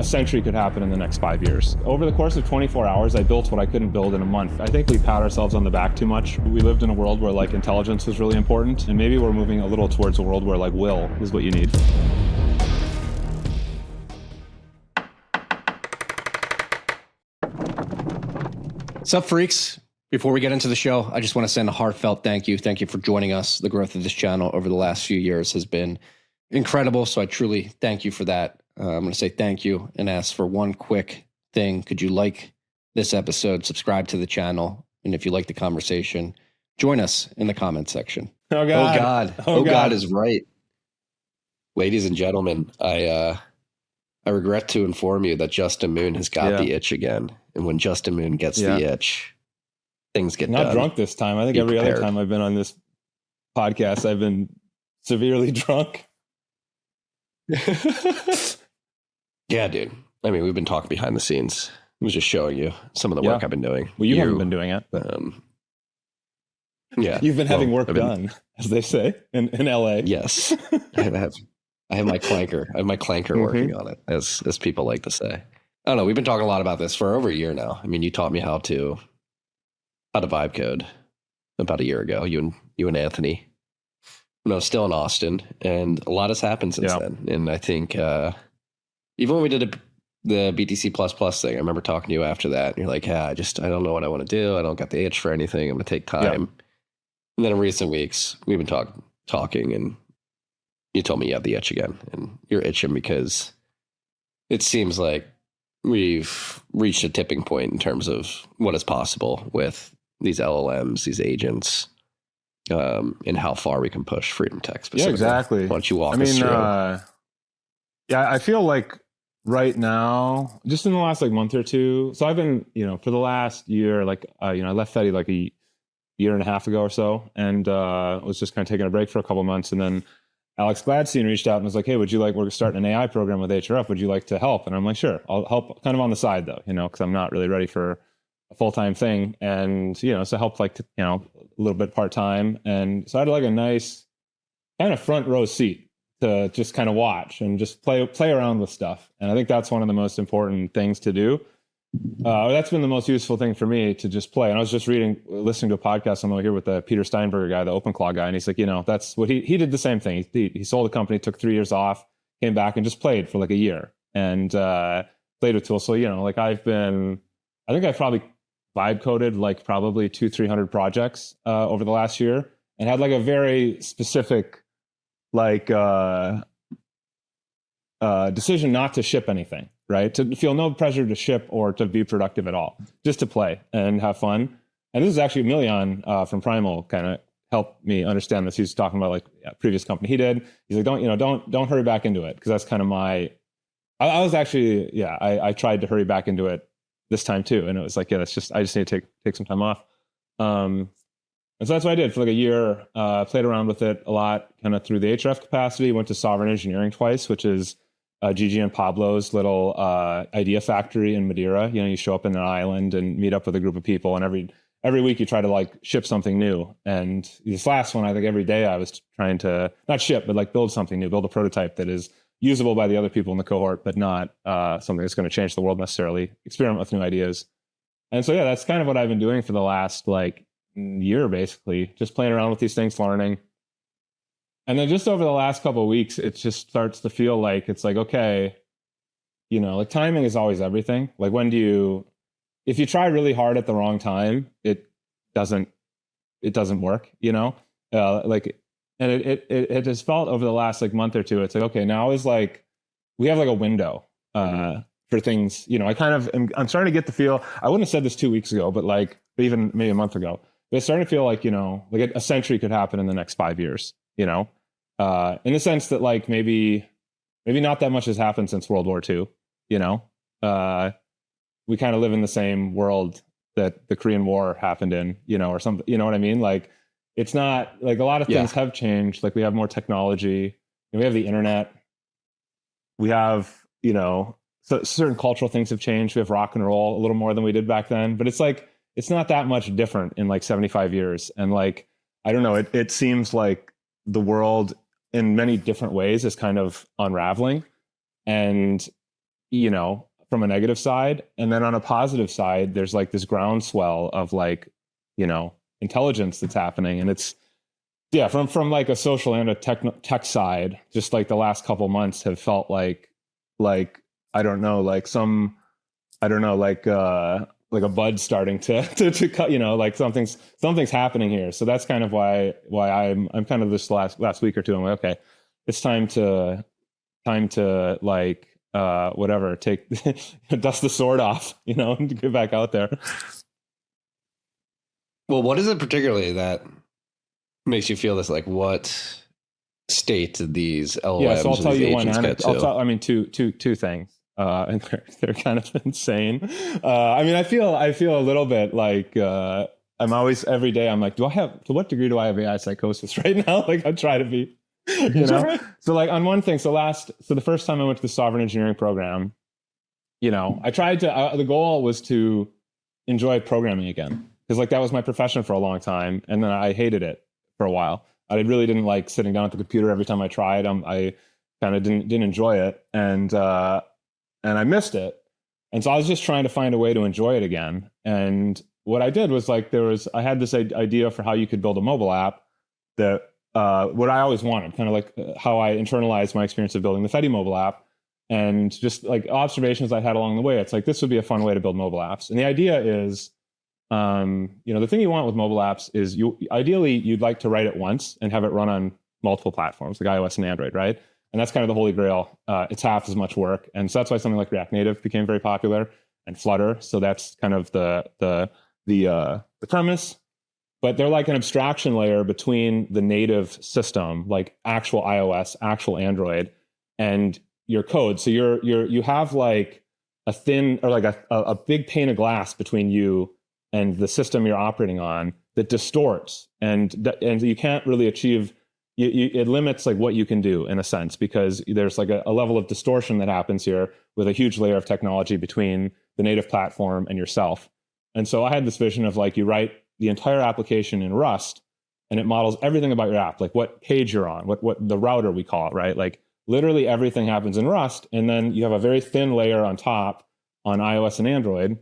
a century could happen in the next 5 years. Over the course of 24 hours, I built what I couldn't build in a month. I think we pat ourselves on the back too much. We lived in a world where like intelligence was really important, and maybe we're moving a little towards a world where like will is what you need. Sup, freaks? Before we get into the show, I just want to send a heartfelt thank you. Thank you for joining us. The growth of this channel over the last few years has been incredible, so I truly thank you for that. I'm going to say thank you and ask for one quick thing. Could you like this episode, subscribe to the channel, and if you like the conversation, join us in the comment section. Oh, God. Oh, God is right. Ladies and gentlemen, I regret to inform you that Justin Moon has got the itch again. And when Justin Moon gets the itch, things get not done. Drunk this time. I think every other time I've been on this podcast, I've been severely drunk. Yeah, dude. I mean, we've been talking behind the scenes. I was just showing you some of the work I've been doing. Well, you haven't been doing it. Yeah. You've been having work done, as they say, in LA. Yes. I have my clanker. I have my clanker working on it, as people like to say. I don't know. We've been talking a lot about this for over a year now. I mean, you taught me how to vibe code about a year ago. You and Anthony. No, still in Austin, and a lot has happened since then. And I think even when we did the BTC++ thing, I remember talking to you after that, and you're like, "Yeah, I don't know what I want to do. I don't got the itch for anything. I'm gonna take time." Yeah. And then in recent weeks, we've been talking, and you told me you have the itch again, and you're itching because it seems like we've reached a tipping point in terms of what is possible with these LLMs, these agents, and how far we can push freedom tech specifically. Yeah, exactly. Why don't you walk us through? Yeah, I feel like right now, just in the last like month or two, so I've been, for the last year, like, I left Fetty like a year and a half ago or so, and was just kind of taking a break for a couple of months, and then Alex Gladstein reached out and was like, "Hey, we're starting an AI program with HRF. Would you like to help?" And I'm like, "Sure, I'll help kind of on the side though, because I'm not really ready for a full-time thing." And, so helped like, a little bit part-time. And so I had like a nice kind of front row seat to just kind of watch and just play around with stuff. And I think that's one of the most important things to do. That's been the most useful thing for me, to just play. And I was just listening to a podcast on the way here with the Peter Steinberger guy, the OpenClaw guy. And he's like, that's what he did the same thing. He sold a company, took 3 years off, came back and just played for like a year and played with tools. So, like I think I've probably vibe coded like probably 200-300 projects over the last year, and had like a very specific like decision not to ship anything. Right? To feel no pressure to ship or to be productive at all, just to play and have fun. And this is actually Milian from Primal kind of helped me understand this. He's talking about like a previous company he did. He's like, don't hurry back into it, because that's kind of I was actually, I tried to hurry back into it this time too, and it was like, I just need to take some time off. And so that's what I did for like a year. Played around with it a lot, kind of through the HRF capacity. Went to Sovereign Engineering twice, which is Gigi and Pablo's little idea factory in Madeira. You show up in an island and meet up with a group of people, and every week you try to like ship something new. And this last one, I think every day I was trying to not ship, but like build something new, build a prototype that is usable by the other people in the cohort, but not something that's going to change the world necessarily. Experiment with new ideas. And so, that's kind of what I've been doing for the last like year, basically, just playing around with these things, learning. And then just over the last couple of weeks, it just starts to feel like it's like, okay, like timing is always everything. Like if you try really hard at the wrong time, it doesn't work, and it has felt over the last like month or two, it's like, okay, now is like, we have like a window for things, I'm starting to get the feel. I wouldn't have said this 2 weeks ago, but like even maybe a month ago, but it's starting to feel like, like a century could happen in the next 5 years. In the sense that like maybe not that much has happened since World War II. We kind of live in the same world that the Korean War happened in, or something. You know what I mean? Like, it's not like a lot of things have changed. Like, we have more technology, and we have the internet. We have, so certain cultural things have changed. We have rock and roll a little more than we did back then. But it's like, it's not that much different in like 75 years. And like, I don't know, it seems like the world in many different ways is kind of unraveling. And, you know, from a negative side. And then on a positive side, there's like this groundswell of like, you know, intelligence that's happening. And it's, yeah, from like a social and a tech side, just like the last couple months have felt like, I don't know, like some, I don't know, like a bud starting to cut, you know, like something's happening here. So that's kind of why I'm kind of this last week or two, I'm like, okay, it's time to like, whatever, take, dust the sword off, you know, and get back out there. Well, what is it particularly that makes you feel this? Like, what state did these LLMs? Yeah, so I'll tell you one. I mean, two things, and they're kind of insane. I mean, I feel a little bit like I'm always every day. I'm like, to what degree do I have AI psychosis right now? Like, I try to be, you know. So like on one thing, so the first time I went to the software engineering program, you know, I tried to. The goal was to enjoy programming again, because like that was my profession for a long time, and then I hated it for a while. I really didn't like sitting down at the computer every time I tried. I kind of didn't enjoy it, and I missed it. And so I was just trying to find a way to enjoy it again. And what I did was like I had this idea for how you could build a mobile app that what I always wanted, kind of like how I internalized my experience of building the Fetty mobile app, and just like observations I had along the way. It's like, this would be a fun way to build mobile apps. And the idea is, you know, the thing you want with mobile apps is ideally you'd like to write it once and have it run on multiple platforms, like iOS and Android, right? And that's kind of the holy grail. It's half as much work, and so that's why something like React Native became very popular, and Flutter. So that's kind of the premise. But they're like an abstraction layer between the native system, like actual iOS, actual Android, and your code. So you have like a thin, or like a big pane of glass between you and the system you're operating on that distorts, and you can't really achieve. It limits like what you can do in a sense, because there's like a level of distortion that happens here with a huge layer of technology between the native platform and yourself. And so I had this vision of like, you write the entire application in Rust, and it models everything about your app, like what page you're on, what the router we call it, right? Like literally everything happens in Rust, and then you have a very thin layer on top on iOS and Android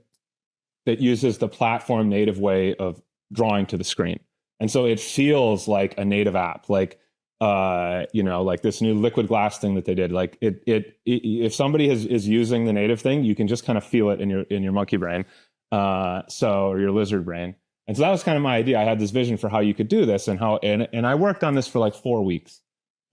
that uses the platform native way of drawing to the screen. And so it feels like a native app, like, you know, like this new liquid glass thing that they did. Like if somebody is using the native thing, you can just kind of feel it in your monkey brain, or your lizard brain. And so that was kind of my idea. I had this vision for how you could do this, and I worked on this for like 4 weeks.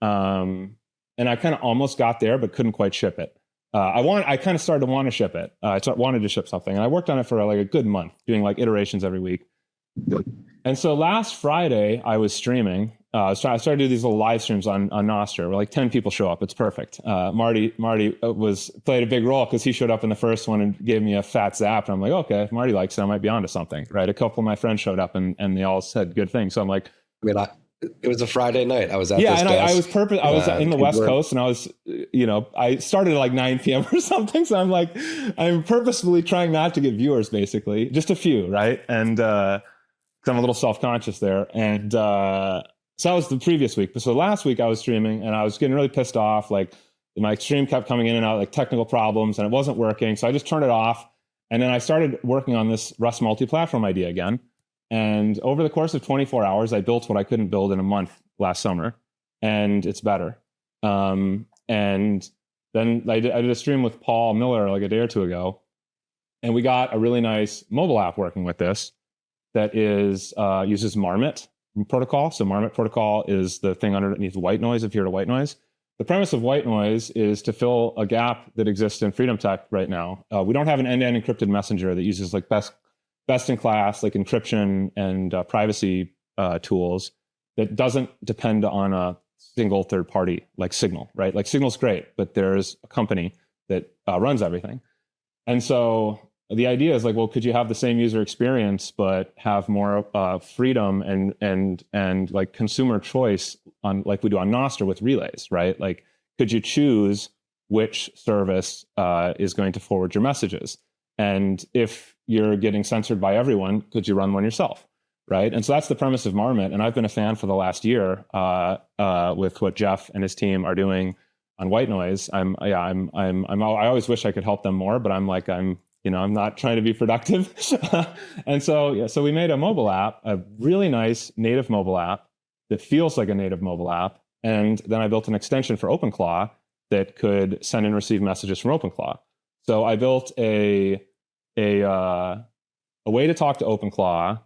And I kind of almost got there, but couldn't quite ship it. I kind of started to want to ship it. I wanted to ship something, and I worked on it for like a good month, doing like iterations every week. And so last Friday I was streaming. I started to do these little live streams on Nostr, where like 10 people show up. It's perfect. Marty played a big role, because he showed up in the first one and gave me a fat zap. And I'm like, okay, if Marty likes it, I might be onto something, right? A couple of my friends showed up, and they all said good things. So I'm like, I mean, it was a Friday night. I was at this desk. I was in the West Coast, and I was, you know, I started at like 9 p.m. or something. So I'm like, I'm purposefully trying not to get viewers, basically, just a few, right? And I'm a little self-conscious there. And so that was the previous week. But so last week I was streaming, and I was getting really pissed off. Like my stream kept coming in and out, like technical problems, and it wasn't working. So I just turned it off. And then I started working on this Rust multi-platform idea again. And over the course of 24 hours, I built what I couldn't build in a month last summer, and it's better. And then I did a stream with Paul Miller like a day or two ago, and we got a really nice mobile app working with this that uses Marmot protocol. So Marmot protocol is the thing underneath white noise, if you're to white noise. The premise of white noise is to fill a gap that exists in Freedom Tech right now. We don't have an end-to-end encrypted messenger that uses like best in class like encryption and privacy tools that doesn't depend on a single third party like Signal, right? Like Signal's great, but there's a company that runs everything. And so the idea is like, well, could you have the same user experience but have more freedom and like consumer choice on like we do on Nostr with relays, right? Like, could you choose which service is going to forward your messages? And if you're getting censored by everyone, could you run one yourself, right? And so that's the premise of Marmot. And I've been a fan for the last year with what Jeff and his team are doing white noise. I always wish I could help them more, but I'm not trying to be productive. And so we made a mobile app, a really nice native mobile app that feels like a native mobile app. And then I built an extension for OpenClaw that could send and receive messages from OpenClaw. So I built a way to talk to OpenClaw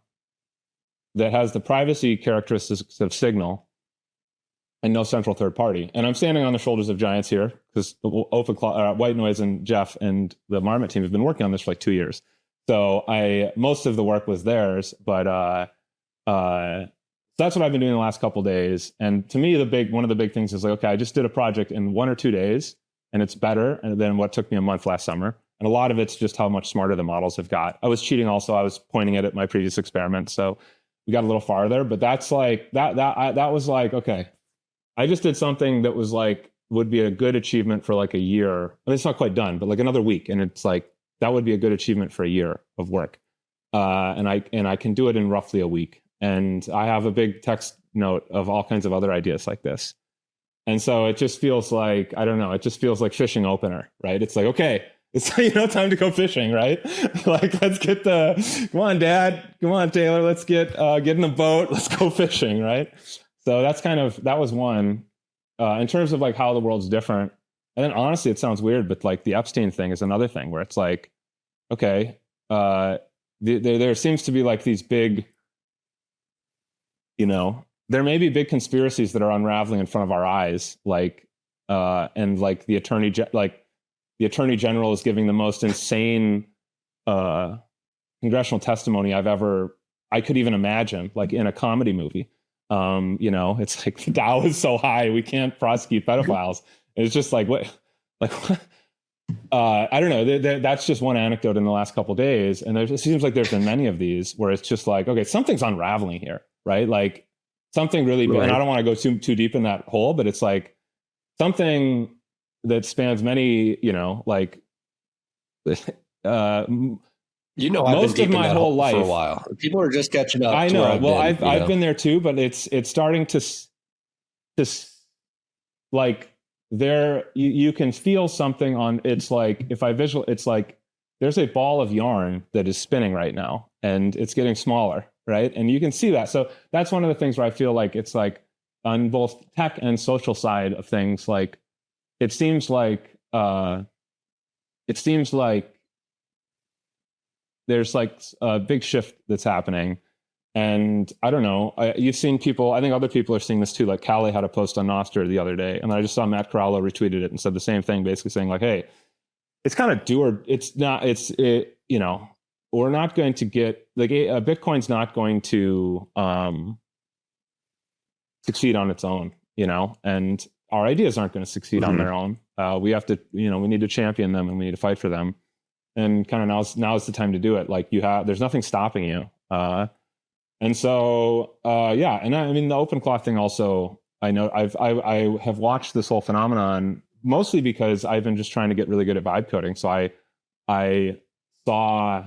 that has the privacy characteristics of Signal and no central third party. And I'm standing on the shoulders of giants here because OpenClaw, White Noise and Jeff and the Marmot team have been working on this for like 2 years. So most of the work was theirs, but that's what I've been doing the last couple of days. And to me, one of the big things is like, okay, I just did a project in 1 or 2 days, and it's better than what took me a month last summer. And a lot of it's just how much smarter the models have got. I was cheating also. I was pointing it at my previous experiment, so we got a little farther. But that's like that was like, okay, I just did something that was like would be a good achievement for like a year. I mean, it's not quite done, but like another week, and it's like that would be a good achievement for a year of work. And I can do it in roughly a week. And I have a big text note of all kinds of other ideas like this. And so it just feels like, I don't know, it just feels like fishing opener, right? It's like, okay, it's time to go fishing, right? Like, let's get come on, Dad, come on, Taylor, let's get in the boat, let's go fishing, right? So that was one. In terms of like how the world's different. And then honestly, it sounds weird, but like the Epstein thing is another thing where it's like, okay, there seems to be like these big, there may be big conspiracies that are unraveling in front of our eyes, like, and like the attorney general is giving the most insane congressional testimony I could even imagine, like in a comedy movie. It's like the Dow is so high we can't prosecute pedophiles. It's just like what, I don't know. That's just one anecdote in the last couple of days, and it seems like there's been many of these where it's just like, okay, something's unraveling here. Right? Like something really big. Right. And I don't want to go too deep in that hole, but it's like something that spans many, like, most of my whole life for a while. People are just catching up. I know. Well, I've been there too, but it's starting to like there, you can feel something on, it's like, it's like there's a ball of yarn that is spinning right now and it's getting smaller. Right. And you can see that. So that's one of the things where I feel like it's like on both tech and social side of things, like it seems like there's like a big shift that's happening. And I don't know, you've seen people, I think other people are seeing this too. Like Callie had a post on Nostr the other day, and I just saw Matt Corallo retweeted it and said the same thing, basically saying like, hey, it's kind of we're not going to get, like, Bitcoin's not going to succeed on its own, and our ideas aren't going to succeed on their own. We have to, we need to champion them and we need to fight for them. And kind of now's the time to do it. Like there's nothing stopping you. And so, yeah. And I mean, the OpenClaw thing also, I know I have watched this whole phenomenon mostly because I've been just trying to get really good at vibe coding. So I saw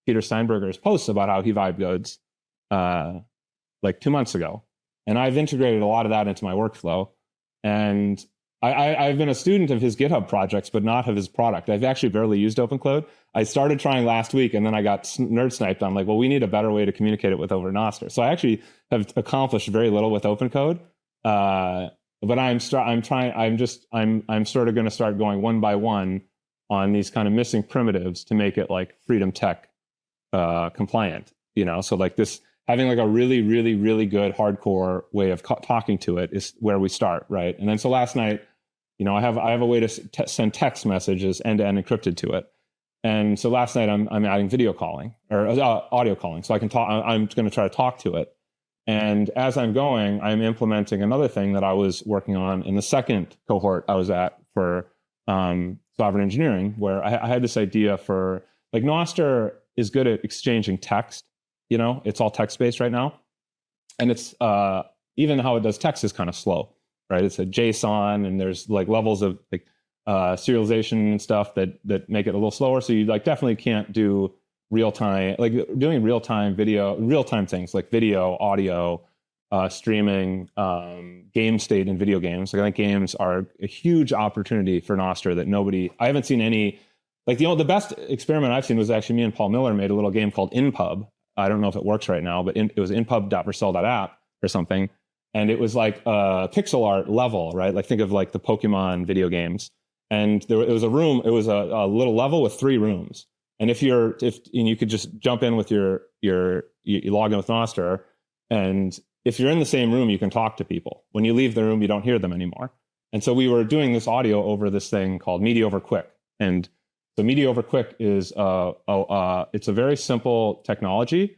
Peter Steinberger's posts about how he vibe codes like 2 months ago. And I've integrated a lot of that into my workflow. And I've been a student of his GitHub projects, but not of his product. I've actually barely used OpenClaw. I started trying last week, and then I got nerd sniped. I'm like, well, we need a better way to communicate it with over Nostr. So I actually have accomplished very little with OpenCode. But I'm sort of going to start going one by one on these kind of missing primitives to make it like Freedom Tech compliant. So like this, having like a really, really, really good hardcore way of talking to it is where we start, right? And then so last night, I have a way to send text messages end-to-end encrypted to it. And so last night I'm adding video calling or audio calling, so I can talk. I'm going to try to talk to it. And as I'm going, I'm implementing another thing that I was working on in the second cohort I was at for sovereign engineering, where I had this idea for like Nostr is good at exchanging text. It's all text-based right now. And it's even how it does text is kind of slow, right? It's a JSON, and there's like levels of like serialization and stuff that make it a little slower. So you like definitely can't do real-time, like doing real-time things like video, audio, streaming game state in video games. Like I think games are a huge opportunity for Nostr that I haven't seen any, like the best experiment I've seen was actually me and Paul Miller made a little game called InPub. I don't know if it works right now, but it was inpub.vercel.app or something. And it was like a pixel art level, right? Like think of like the Pokemon video games. And it was a little level with 3 rooms. And if you could just jump in with you log in with Nostr, and if you're in the same room, you can talk to people. When you leave the room, you don't hear them anymore. And so we were doing this audio over this thing called Media over Quick. And so Media over Quick is it's a very simple technology.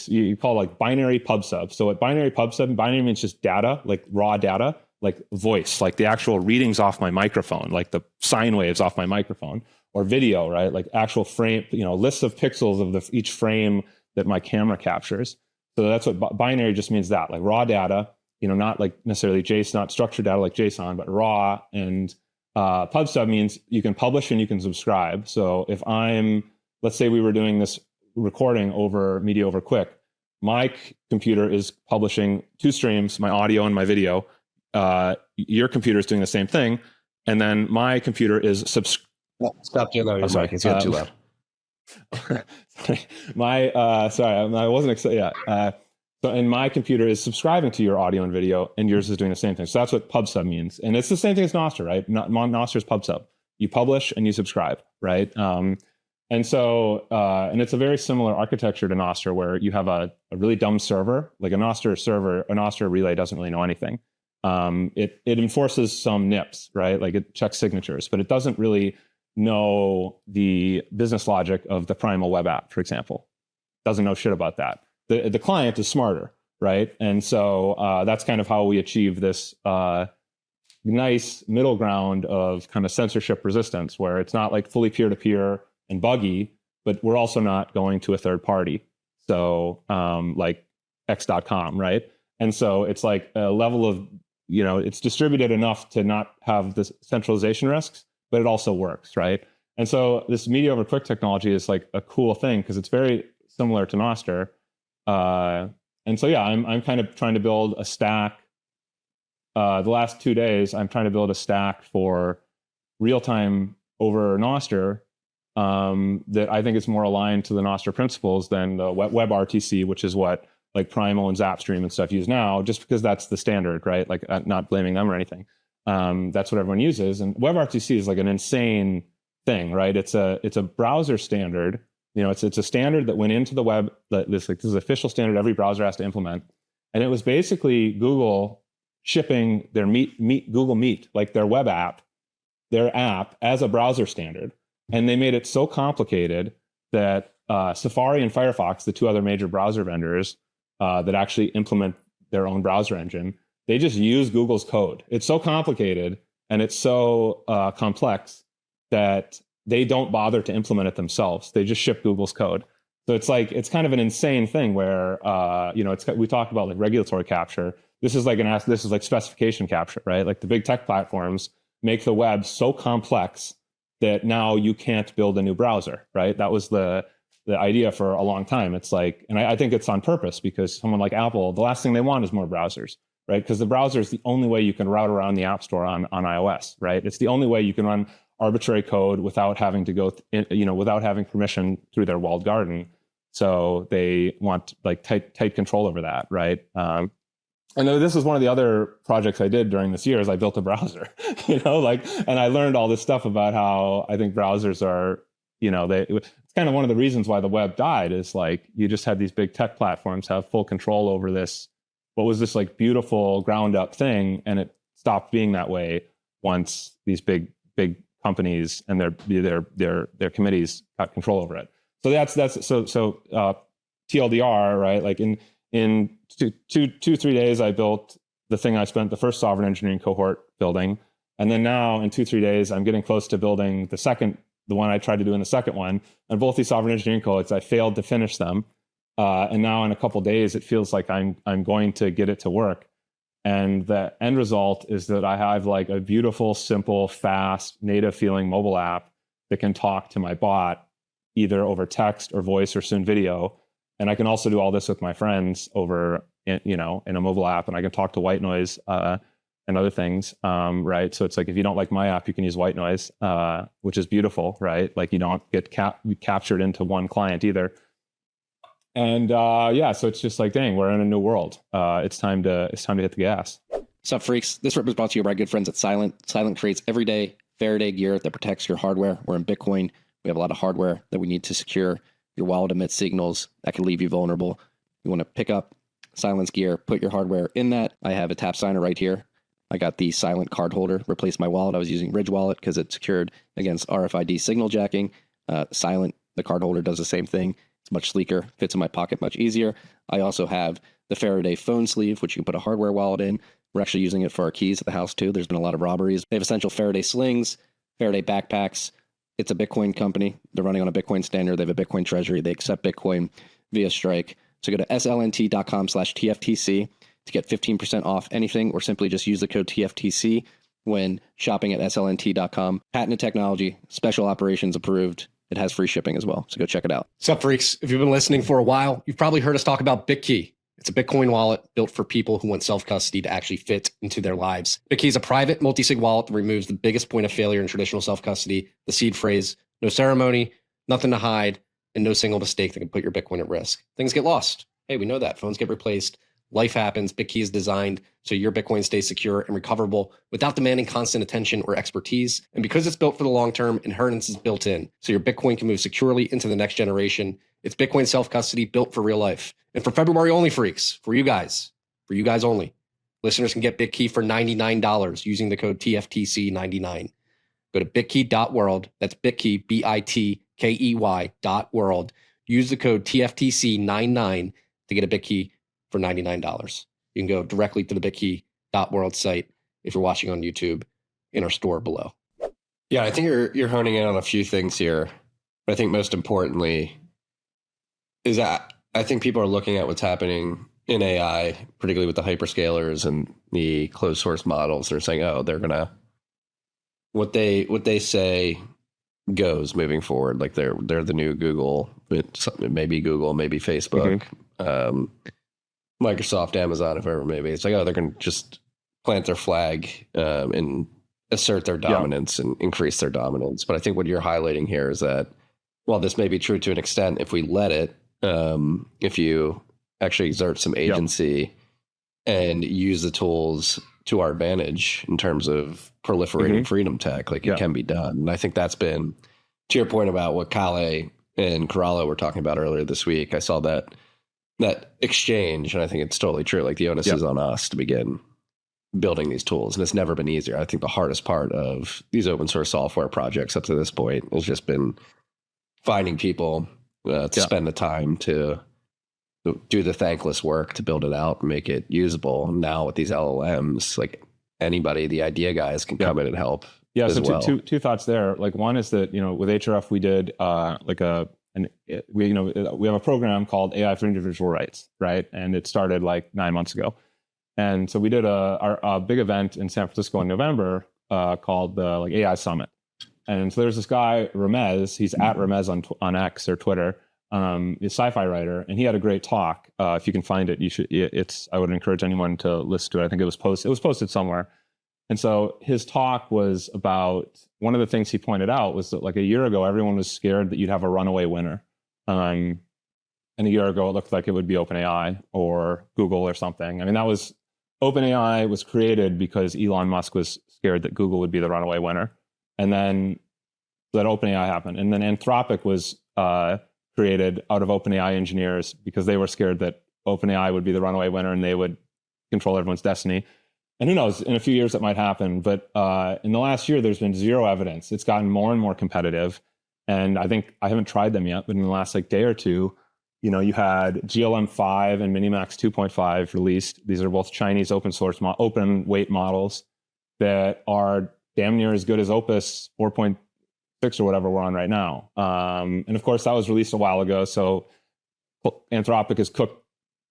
You call it like binary pub sub. So at binary pub sub, binary means just data, like raw data, like voice, like the actual readings off my microphone, like the sine waves off my microphone, or video, right? Like actual frame, lists of pixels of each frame that my camera captures. So that's what binary just means, that like raw data, not like necessarily JSON, not structured data like JSON, but raw. And pub sub means you can publish and you can subscribe. So if let's say we were doing this recording over Media over Quick, my computer is publishing 2 streams, my audio and my video. Your computer is doing the same thing. And then my computer is Stop doing that. Sorry, it's getting too loud. I wasn't excited. Yeah. And my computer is subscribing to your audio and video, and yours is doing the same thing. So that's what pub sub means. And it's the same thing as Nostr, right? Nostr is pub sub. You publish and you subscribe, right? And it's a very similar architecture to Nostr, where you have a really dumb server, like a Nostr relay doesn't really know anything. It enforces some NIPs, right? Like it checks signatures, but it doesn't really know the business logic of the Primal web app, for example. Doesn't know shit about that. The client is smarter, right? And so that's kind of how we achieve this nice middle ground of kind of censorship resistance, where it's not like fully peer-to-peer and buggy, but we're also not going to a third party. So like x.com, right? And so it's like a level of, it's distributed enough to not have this centralization risks, but it also works, right? And so this Media over Quick technology is like a cool thing because it's very similar to Nostr. And so, yeah, I'm kind of trying to build a stack. The last 2 days, I'm trying to build a stack for real-time over Nostr that I think is more aligned to the Nostr principles than the WebRTC, which is what like Primal and Zapstream and stuff use now, just because that's the standard, right? Like not blaming them or anything. That's what everyone uses. And WebRTC is like an insane thing, right? It's a browser standard. It's a standard that went into the web. This is an official standard every browser has to implement. And it was basically Google shipping their Google Meet, like their web app, their app as a browser standard. And they made it so complicated that Safari and Firefox, the 2 other major browser vendors that actually implement their own browser engine, they just use Google's code. It's so complicated and it's so complex that they don't bother to implement it themselves. They just ship Google's code. So it's kind of an insane thing where we talked about like regulatory capture. This is like specification capture, right? Like the big tech platforms make the web so complex that now you can't build a new browser, right? That was the idea for a long time. It's like, and I think it's on purpose because someone like Apple, the last thing they want is more browsers, right? Because the browser is the only way you can route around the App Store on iOS, right? It's the only way you can run arbitrary code without having to go, without having permission through their walled garden. So they want like tight control over that, right? And this was one of the other projects I did during this year is I built a browser, and I learned all this stuff about how I think browsers are, it's kind of one of the reasons why the web died is like, you just had these big tech platforms have full control over this, what was this like beautiful ground up thing. And it stopped being that way once these big companies and their committees got control over it. So that's TLDR, right? Like in 2-3 days, I built the thing I spent the first sovereign engineering cohort building. And then now in 2-3 days, I'm getting close to building the one I tried to do in the second one. And both these sovereign engineering cohorts, I failed to finish them. And now in a couple of days, it feels like I'm going to get it to work. And the end result is that I have like a beautiful, simple, fast, native feeling mobile app that can talk to my bot either over text or voice or soon video. And I can also do all this with my friends over in a mobile app, and I can talk to white noise and other things, right? So it's like, if you don't like my app, you can use white noise, which is beautiful, right? Like you don't get captured into one client either. And so it's just like, dang, we're in a new world. It's time to hit the gas. What's up, freaks? This rip is brought to you by our good friends at Silent. Silent creates everyday Faraday gear that protects your hardware. We're in Bitcoin. We have a lot of hardware that we need to secure. Your wallet emits signals that can leave you vulnerable. You want to pick up Silent's gear, put your hardware in that. I have a tap signer right here. I got the Silent card holder, replaced my wallet. I was using Ridge Wallet because it's secured against RFID signal jacking. Silent, the card holder, does the same thing. It's much sleeker, fits in my pocket much easier. I also have the Faraday phone sleeve, which you can put a hardware wallet in. We're actually using it for our keys at the house too. There's been a lot of robberies. They have essential Faraday slings, Faraday backpacks. It's a Bitcoin company. They're running on a Bitcoin standard. They have a Bitcoin treasury. They accept Bitcoin via Strike. So go to slnt.com/TFTC to get 15% off anything, or simply just use the code TFTC when shopping at slnt.com. Patented technology, special operations approved. It has free shipping as well. So go check it out. What's up, freaks? If you've been listening for a while, you've probably heard us talk about BitKey. It's a Bitcoin wallet built for people who want self-custody to actually fit into their lives. BitKey is a private multi-sig wallet that removes the biggest point of failure in traditional self-custody, the seed phrase, no ceremony, nothing to hide, and no single mistake that can put your Bitcoin at risk. Things get lost. Hey, we know that. Phones get replaced. Life happens. BitKey is designed so your Bitcoin stays secure and recoverable without demanding constant attention or expertise. And because it's built for the long term, inheritance is built in, so your Bitcoin can move securely into the next generation. It's Bitcoin self-custody built for real life. And for February only, freaks, for you guys only, listeners can get BitKey for $99 using the code TFTC99. Go to bitkey.world. That's BitKey, BITKEY.world. Use the code TFTC99 to get a BitKey for $99. You can go directly to the bitkey.world site if you're watching on YouTube in our store below. Yeah, I think you're honing in on a few things here. But I think most importantly is that I think people are looking at what's happening in AI, particularly with the hyperscalers and the closed source models. They're saying, oh, they're gonna what they say goes moving forward. Like they're the new Google. It may be Google, maybe Facebook. Microsoft, Amazon, whoever maybe. It's like, oh, they're going to just plant their flag and assert their dominance and increase their dominance. But I think what you're highlighting here is that, while this may be true to an extent, if we let it, if you actually exert some agency and use the tools to our advantage in terms of proliferating freedom tech, like it can be done. And I think that's been, to your point about what Kale and Corallo were talking about earlier this week, I saw that exchange, and I think it's totally true. Like the onus is on us to begin building these tools, and it's never been easier. I think the hardest part of these open source software projects up to this point has just been finding people to spend the time to do the thankless work to build it out and make it usable. And now with these LLMs, like anybody, the idea guys can come in and help. Yeah. So two thoughts there. Like one is that, with HRF, we did we have a program called AI for Individual Rights, right? And it started like 9 months ago. And so we did a big event in San Francisco in November called the AI Summit. And so there's this guy, Ramez, he's at Ramez on X or Twitter, he's a sci-fi writer, and he had a great talk. If you can find it, I would encourage anyone to listen to it. I think it was posted somewhere. And so his talk was about, one of the things he pointed out was that like a year ago, everyone was scared that you'd have a runaway winner. And a year ago, it looked like it would be OpenAI or Google or something. I mean, OpenAI was created because Elon Musk was scared that Google would be the runaway winner. And then that OpenAI happened. And then Anthropic was created out of OpenAI engineers because they were scared that OpenAI would be the runaway winner and they would control everyone's destiny. And who knows, in a few years that might happen. But in the last year, there's been zero evidence. It's gotten more and more competitive. And I think, I haven't tried them yet, but in the last day or two, you had GLM5 and Minimax 2.5 released. These are both Chinese open source, open weight models that are damn near as good as Opus 4.6 or whatever we're on right now. And of course, that was released a while ago. So Anthropic is cooked.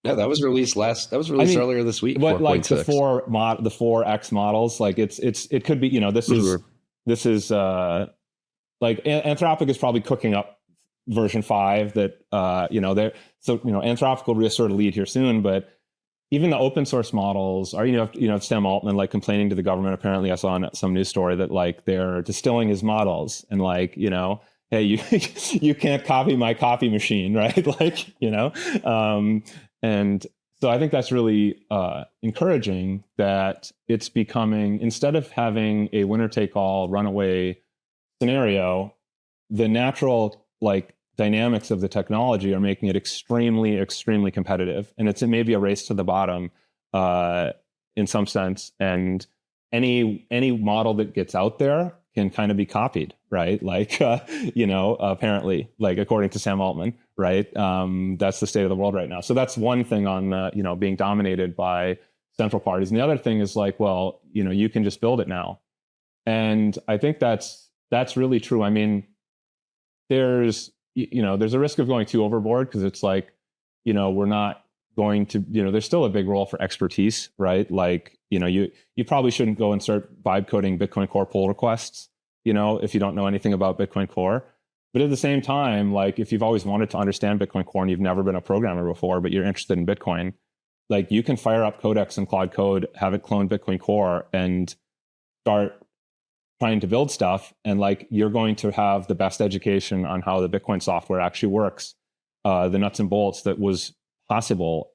Yeah, that was released earlier this week. But like the 4X models, like it could be, this is like Anthropic is probably cooking up version 5 that Anthropic will reassert a lead here soon, but even the open source models are, Sam Altman like complaining to the government. Apparently I saw on some news story that like they're distilling his models and like, hey, you can't copy my copy machine, right? Like, and so I think that's really encouraging that it's becoming, instead of having a winner take all runaway scenario, the natural like dynamics of the technology are making it extremely, extremely competitive. And it's maybe a race to the bottom in some sense. And any model that gets out there can kind of be copied, right? Like, apparently, like according to Sam Altman, right? That's the state of the world right now. So that's one thing on, being dominated by central parties. And the other thing is like, well, you can just build it now. And I think that's really true. I mean, there's a risk of going too overboard because it's like, we're not going to, there's still a big role for expertise, right? Like, you probably shouldn't go and start vibe coding Bitcoin Core pull requests, if you don't know anything about Bitcoin Core. But at the same time, like if you've always wanted to understand Bitcoin Core and you've never been a programmer before, but you're interested in Bitcoin, like you can fire up Codex and Claude Code, have it clone Bitcoin Core and start trying to build stuff. And like, you're going to have the best education on how the Bitcoin software actually works, the nuts and bolts that was possible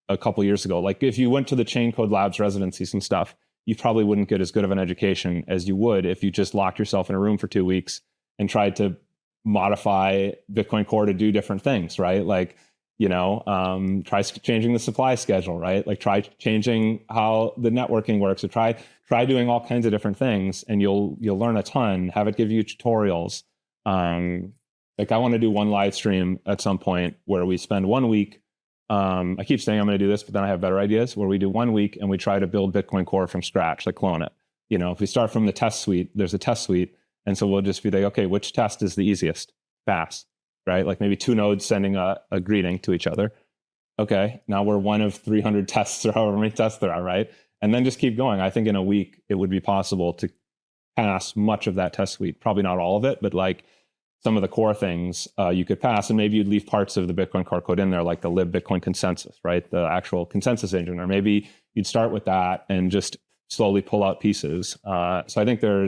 a couple years ago. Like if you went to the Chain Code Labs residencies and stuff, you probably wouldn't get as good of an education as you would if you just locked yourself in a room for 2 weeks and tried to modify Bitcoin Core to do different things, right? Like, try changing the supply schedule, right? Like try changing how the networking works, or try doing all kinds of different things, and you'll learn a ton. Have it give you tutorials. Like I want to do one live stream at some point where we spend 1 week. I keep saying I'm going to do this, but then I have better ideas, where we do 1 week and we try to build Bitcoin Core from scratch, like clone it. If we start from the test suite, there's a test suite. And so we'll just be like, okay, which test is the easiest? Pass, right? Like maybe 2 nodes sending a greeting to each other. Okay, now we're one of 300 tests or however many tests there are, right? And then just keep going. I think in a week, it would be possible to pass much of that test suite. Probably not all of it, but like some of the core things you could pass. And maybe you'd leave parts of the Bitcoin Core code in there, like the lib Bitcoin consensus, right? The actual consensus engine. Or maybe you'd start with that and just slowly pull out pieces. So I think but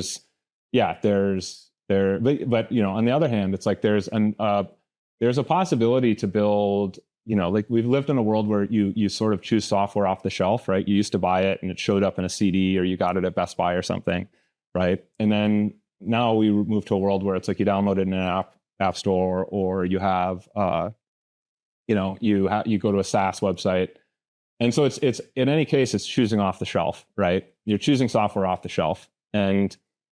on the other hand, it's like there's a possibility to build, like we've lived in a world where you sort of choose software off the shelf, right? You used to buy it and it showed up in a CD, or you got it at Best Buy or something, right? And then now we move to a world where it's like you download it in an app store, or you have you go to a SaaS website. And so it's in any case, it's choosing off the shelf, right? You're choosing software off the shelf, and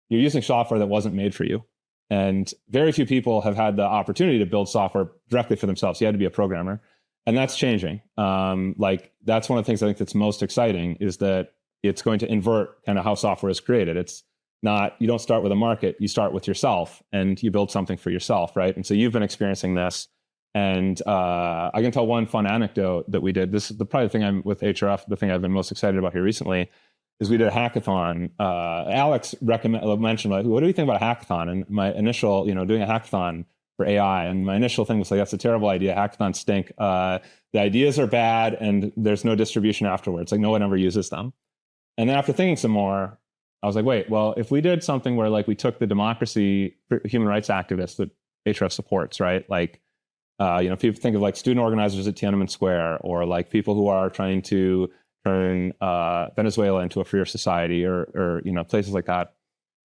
you're using software that wasn't made for you. And very few people have had the opportunity to build software directly for themselves. You had to be a programmer, and that's changing. Like that's one of the things I think that's most exciting, is that it's going to invert kind of how software is created. It's not, you don't start with a market, you start with yourself and you build something for yourself, right? And so you've been experiencing this. And I can tell one fun anecdote that we did. This is probably the thing I'm with HRF, the thing I've been most excited about here recently, is we did a hackathon. Alex mentioned, like, what do you think about a hackathon? And my initial, doing a hackathon for AI, and my initial thing was like, that's a terrible idea. Hackathons stink. The ideas are bad, and there's no distribution afterwards. Like no one ever uses them. And then after thinking some more, I was like, wait, well, if we did something where like we took the democracy, human rights activists that HRF supports, right? Like, people think of like student organizers at Tiananmen Square, or like people who are trying to turn Venezuela into a freer society, or places like that.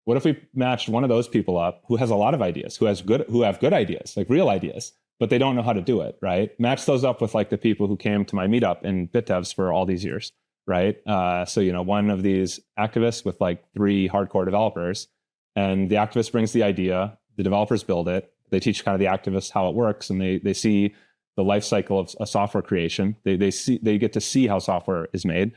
What if we matched one of those people up who has a lot of ideas, who have good ideas, like real ideas, but they don't know how to do it, right? Match those up with like the people who came to my meetup in BitDevs for all these years, right? So one of these activists with like 3 hardcore developers, and the activist brings the idea, the developers build it, they teach kind of the activists how it works, and they see the life cycle of a software creation. They get to see how software is made.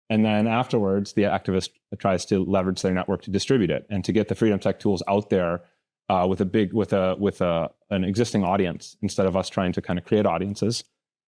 And then afterwards, the activist tries to leverage their network to distribute it and to get the Freedom Tech tools out there with an existing audience, instead of us trying to kind of create audiences.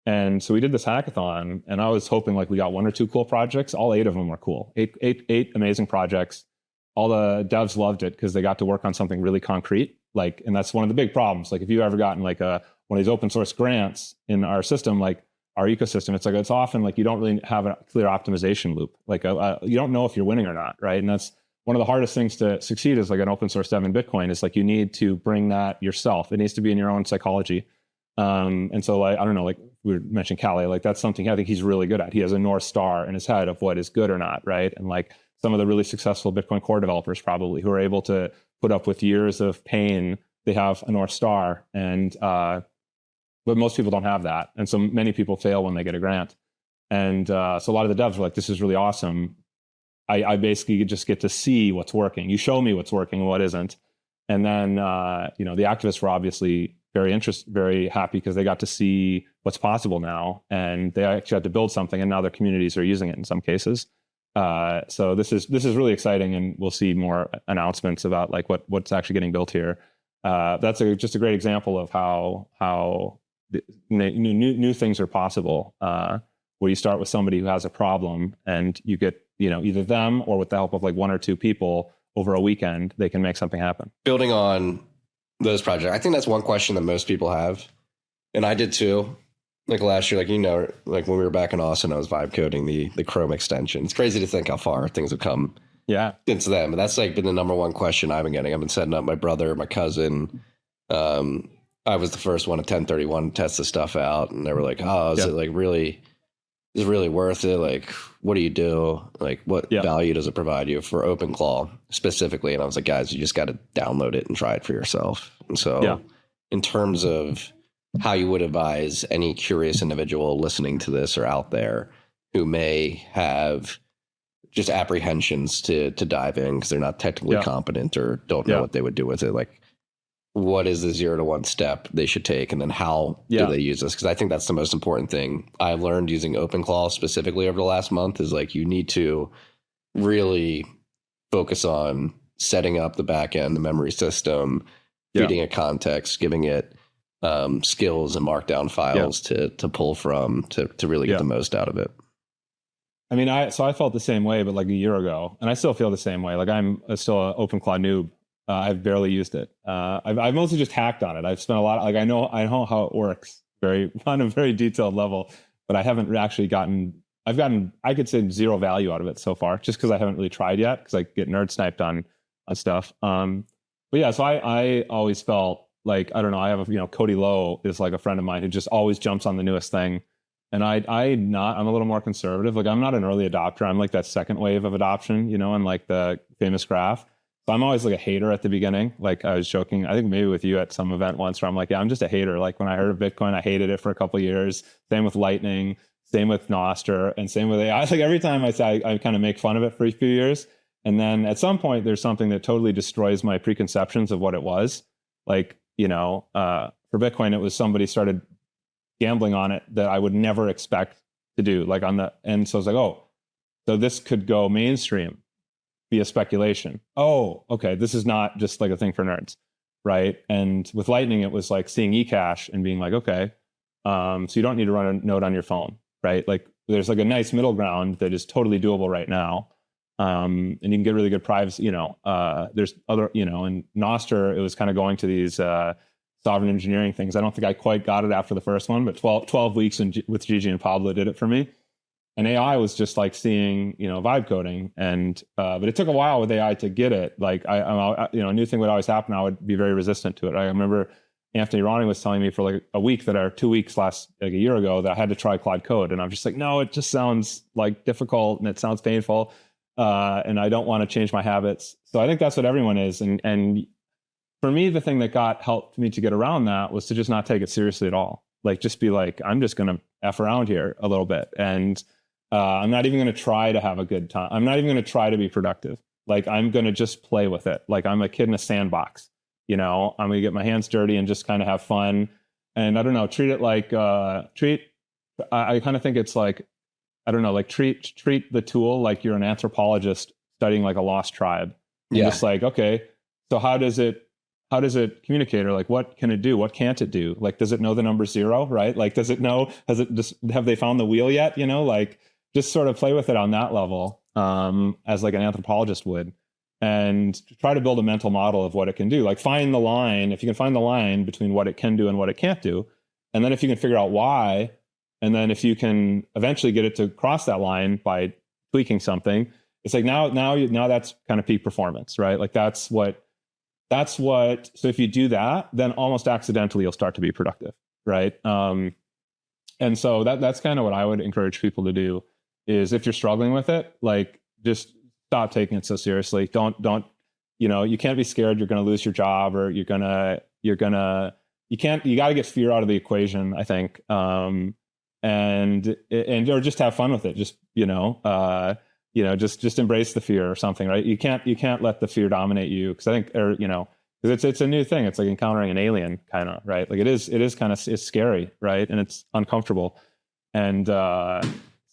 And so we did this hackathon, and I was hoping like we got 1 or 2 cool projects. All 8 of them were cool. Eight amazing projects. All the devs loved it because they got to work on something really concrete. Like, and that's one of the big problems. Like if you've ever gotten like one of these open source grants in our system, like our ecosystem, it's often like you don't really have a clear optimization loop. Like you don't know if you're winning or not, right? And that's one of the hardest things to succeed as like an open source dev in Bitcoin is like you need to bring that yourself. It needs to be in your own psychology. And so like, I don't know, like we mentioned Callie, like that's something I think he's really good at. He has a North Star in his head of what is good or not, right? And like some of the really successful Bitcoin core developers probably who are able to put up with years of pain, they have a North Star. And but most people don't have that. And so many people fail when they get a grant. And so a lot of the devs are like, this is really awesome. I basically just get to see what's working. You show me what's working and what isn't. And then, the activists were obviously very happy because they got to see what's possible now. And they actually had to build something and now their communities are using it in some cases. So this is really exciting, and we'll see more announcements about like what's actually getting built here. That's just a great example of how new things are possible, where you start with somebody who has a problem and you get, either them or with the help of like one or two people over a weekend, they can make something happen. Building on those projects, I think that's one question that most people have. And I did too. Like last year, like when we were back in Austin, I was vibe coding the Chrome extension. It's crazy to think how far things have come. Yeah. Since then. But that's like been the number one question I've been getting. I've been setting up my brother, my cousin. I was the first one at 1031 to test the stuff out. And they were like, oh, is it like really, is it really worth it? Like, what do you do? Like, what value does it provide you for OpenClaw specifically? And I was like, guys, you just got to download it and try it for yourself. And so in terms of how you would advise any curious individual listening to this or out there who may have just apprehensions to dive in because they're not technically competent or don't know what they would do with it, like, what is the 0 to 1 step they should take? And then how do they use this? Because I think that's the most important thing I've learned using OpenClaw specifically over the last month is like you need to really focus on setting up the back end, the memory system, feeding it context, giving it skills and markdown files to pull from to really get the most out of it. I mean, I felt the same way, but like a year ago, and I still feel the same way. Like I'm still an OpenClaw noob. I've barely used it. I've mostly just hacked on it. I've spent a lot. Like I know how it works on a very detailed level, but I haven't actually I've gotten, I could say 0 value out of it so far, just because I haven't really tried yet, because I get nerd sniped on stuff. But yeah, so I always felt like, I don't know, I have Cody Lowe is like a friend of mine who just always jumps on the newest thing. And I'm a little more conservative. Like I'm not an early adopter. I'm like that second wave of adoption, and like the famous graph. So I'm always like a hater at the beginning. Like I was joking, I think maybe with you at some event once where I'm like, yeah, I'm just a hater. Like when I heard of Bitcoin, I hated it for a couple of years. Same with Lightning, same with Nostr, and same with AI. Like every time I say, I kind of make fun of it for a few years. And then at some point there's something that totally destroys my preconceptions of what it was. Like, for Bitcoin, it was somebody started gambling on it that I would never expect to do. Like and so I was like, oh, so this could go mainstream via speculation. Oh, okay, this is not just like a thing for nerds, right? And with Lightning, it was like seeing eCash and being like, okay, so you don't need to run a node on your phone, right? Like there's like a nice middle ground that is totally doable right now. And you can get really good privacy, there's other, in Nostr, it was kind of going to these sovereign engineering things. I don't think I quite got it after the first one, but 12 weeks with Gigi and Pablo did it for me. And AI was just like seeing, vibe coding. And, but it took a while with AI to get it. Like a new thing would always happen. I would be very resistant to it. I remember Anthony Ronnie was telling me for like a week or 2 weeks like a year ago that I had to try Claude Code. And I'm just like, no, it just sounds like difficult and it sounds painful. And I don't want to change my habits. So I think that's what everyone is. And for me, the thing that helped me to get around that was to just not take it seriously at all. Like just be like, I'm just going to F around here a little bit. And I'm not even going to try to have a good time. I'm not even going to try to be productive. Like I'm going to just play with it. Like I'm a kid in a sandbox, I'm going to get my hands dirty and just kind of have fun. And I don't know, treat it like, I kind of think it's like, I don't know, like treat the tool like you're an anthropologist studying like a lost tribe. And just like, okay, so how does it communicate, or like what can it do? What can't it do? Like, does it know the number 0, right? Like, have they found the wheel yet? Like just sort of play with it on that level, as like an anthropologist would, and try to build a mental model of what it can do. Like find the line, if you can find the line between what it can do and what it can't do. And then if you can figure out why, And then if you can eventually get it to cross that line by tweaking something, it's like now that's kind of peak performance, right? Like that's what, so if you do that, then almost accidentally you'll start to be productive, right? And so that's kind of what I would encourage people to do is if you're struggling with it, like just stop taking it so seriously. Don't, you can't be scared you're going to lose your job or you got to get fear out of the equation, I think. And or just have fun with it. Just, just embrace the fear or something, right? You can't let the fear dominate you. Cause I think, because it's a new thing. It's like encountering an alien kind of, right? Like it is kind of, it's scary, right? And it's uncomfortable. And,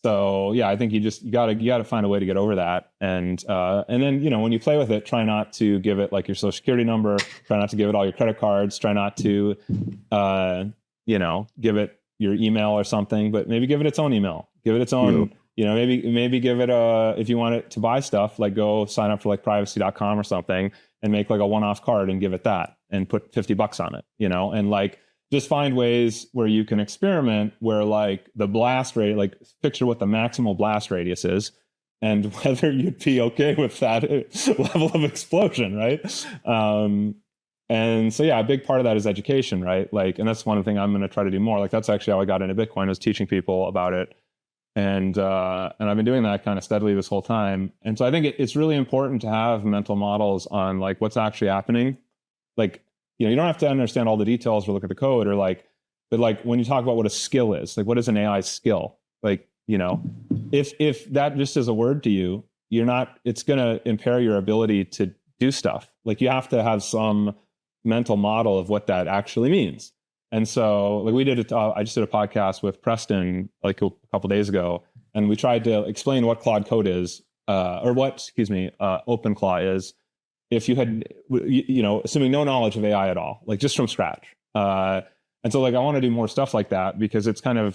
so yeah, I think you gotta find a way to get over that. And then, when you play with it, try not to give it like your social security number, try not to give it all your credit cards, try not to, give it your email or something, but maybe give it its own email, give it its own, maybe give it if you want it to buy stuff, like go sign up for like privacy.com or something and make like a one-off card and give it that and put $50 on it, and like, just find ways where you can experiment where like the blast rate, like picture what the maximal blast radius is and whether you'd be okay with that level of explosion, right? And so, yeah, a big part of that is education, right? Like, and that's one thing I'm going to try to do more. Like that's actually how I got into Bitcoin, was teaching people about it. And I've been doing that kind of steadily this whole time. And so I think it's really important to have mental models on like what's actually happening. Like, you don't have to understand all the details or look at the code or like, but like when you talk about what a skill is, like what is an AI skill? Like, if that just is a word to you, it's going to impair your ability to do stuff. Like you have to have some mental model of what that actually means. And so like I just did a podcast with Preston like a couple days ago, and we tried to explain what Claude Code is, OpenClaw is, if you had, assuming no knowledge of AI at all, like just from scratch. And so like, I want to do more stuff like that because it's I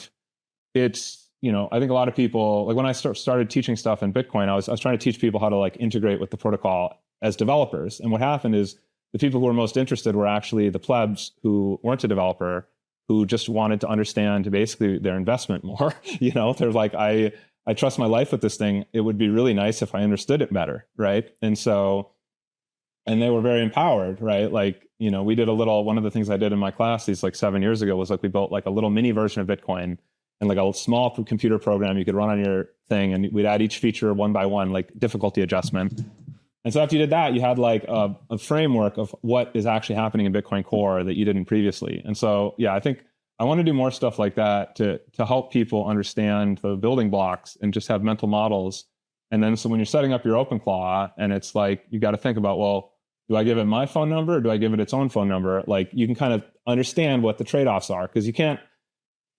think a lot of people, like when I started teaching stuff in Bitcoin, I was trying to teach people how to like integrate with the protocol as developers. And what happened is the people who were most interested were actually the plebs who weren't a developer, who just wanted to understand basically their investment more. They're like, I trust my life with this thing. It would be really nice if I understood it better. Right. And they were very empowered, right? Like, we did one of the things I did in my class these like 7 years ago was like, we built like a little mini version of Bitcoin and like a small computer program you could run on your thing. And we'd add each feature one by one, like difficulty adjustment. And so after you did that, you had like a framework of what is actually happening in Bitcoin Core that you didn't previously. And so, yeah, I think I want to do more stuff like that to help people understand the building blocks and just have mental models. And then so when you're setting up your OpenClaw and it's like, you got to think about, well, do I give it my phone number or do I give it its own phone number? Like you can kind of understand what the trade-offs are, because you can't,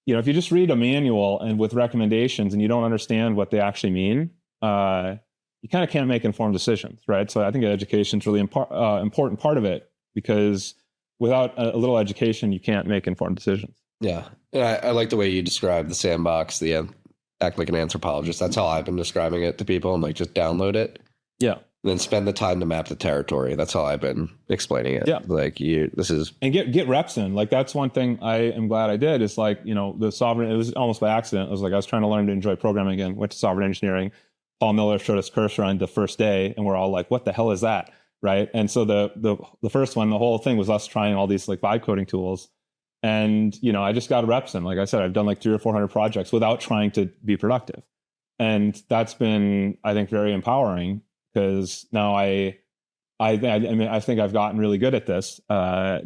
if you just read a manual and with recommendations and you don't understand what they actually mean, you kind of can't make informed decisions, right? So I think education is really important part of it, because without a little education, you can't make informed decisions. Yeah. I like the way you describe the sandbox, the act like an anthropologist. That's how I've been describing it to people. I'm like, just download it. Yeah. And then spend the time to map the territory. That's how I've been explaining it. Yeah. Like and get reps in. Like that's one thing I am glad I did is like, the sovereign, it was almost by accident. It was like, I was trying to learn to enjoy programming again, went to sovereign engineering. Paul Miller showed us cursor on the first day and we're all like, what the hell is that? Right. And so the first one, the whole thing was us trying all these like vibe coding tools. And, I just got reps in. Like I said, I've done like 300 or 400 projects without trying to be productive. And that's been, I think, very empowering, because now I think I've gotten really good at this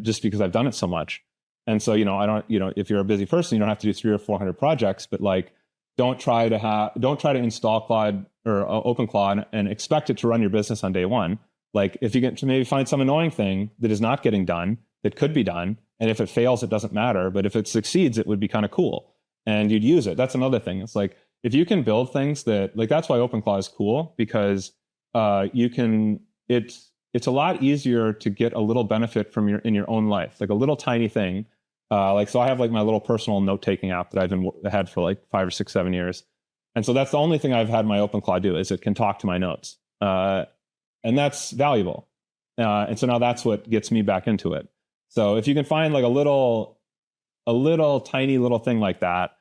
just because I've done it so much. And so, I don't, if you're a busy person, you don't have to do 300 or 400 projects, but like, don't try to install Claude or OpenClaw and expect it to run your business on day one. Like if you get to maybe find some annoying thing that is not getting done, that could be done. And if it fails, it doesn't matter. But if it succeeds, it would be kind of cool. And you'd use it. That's another thing. It's like, if you can build things that, like, that's why OpenClaw is cool, because it's a lot easier to get a little benefit from in your own life, like a little tiny thing. So I have like my little personal note-taking app that I've had for like 5 or 6, 7 years. And so that's the only thing I've had my OpenClaw do, is it can talk to my notes. And that's valuable. And so now that's what gets me back into it. So if you can find like a little tiny little thing like that,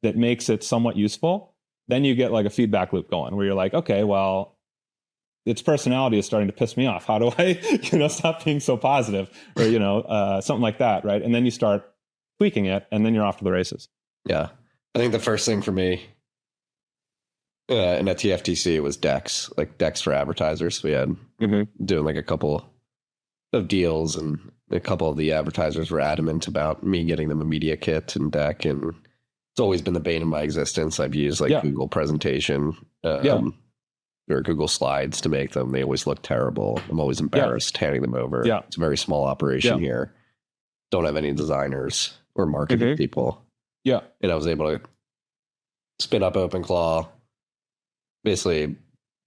that makes it somewhat useful, then you get like a feedback loop going where you're like, okay, well, its personality is starting to piss me off. How do I, stop being so positive, or, something like that. Right. And then you start tweaking it, and then you're off to the races. Yeah. I think the first thing for me in a TFTC was decks, like decks for advertisers. We had doing like a couple of deals, and a couple of the advertisers were adamant about me getting them a media kit and deck. And it's always been the bane of my existence. I've used like Google presentation or Google Slides to make them. They always look terrible. I'm always embarrassed handing them over. Yeah. It's a very small operation here. Don't have any designers or marketing people. Yeah. And I was able to spin up OpenClaw, basically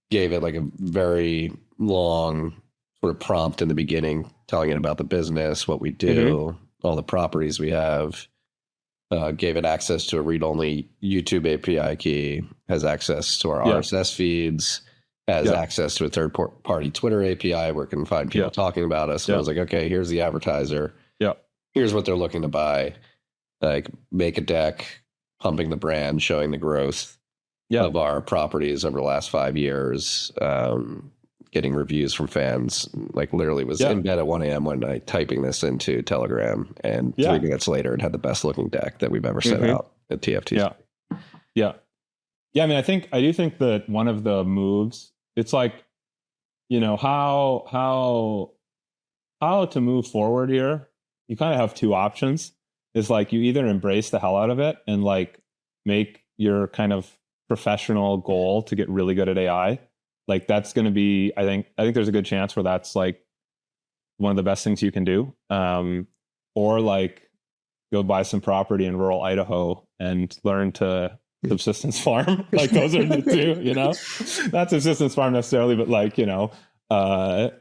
gave it like a very long sort of prompt in the beginning, telling it about the business, what we do, all the properties we have. Gave it access to a read-only YouTube API key, has access to our RSS feeds, has access to a third-party Twitter API where it can find people talking about us. So I was like, okay, here's the advertiser. Yeah. Here's what they're looking to buy. Like, make a deck, pumping the brand, showing the growth of our properties over the last 5 years, getting reviews from fans. Like, literally was in bed at 1 a.m. one night typing this into Telegram, and 3 minutes later it had the best looking deck that we've ever sent out at TFTC. Yeah. I mean, I do think that one of the moves, it's like, how to move forward here. You kind of have two options. It's like you either embrace the hell out of it and like make your kind of professional goal to get really good at AI. Like that's going to be, I think there's a good chance where that's like one of the best things you can do. Or like go buy some property in rural Idaho and learn to subsistence farm. Like those are the two, not subsistence farm necessarily, but like, those are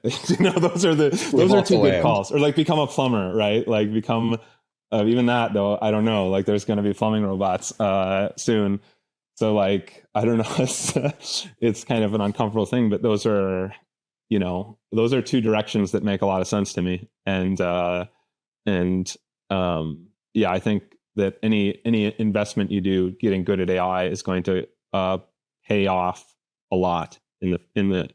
two good calls. Or like become a plumber, right? Like become, even that though, I don't know, like there's going to be plumbing robots soon. So like, I don't know, it's kind of an uncomfortable thing, but those are two directions that make a lot of sense to me. And I think that any investment you do getting good at AI is going to pay off a lot in the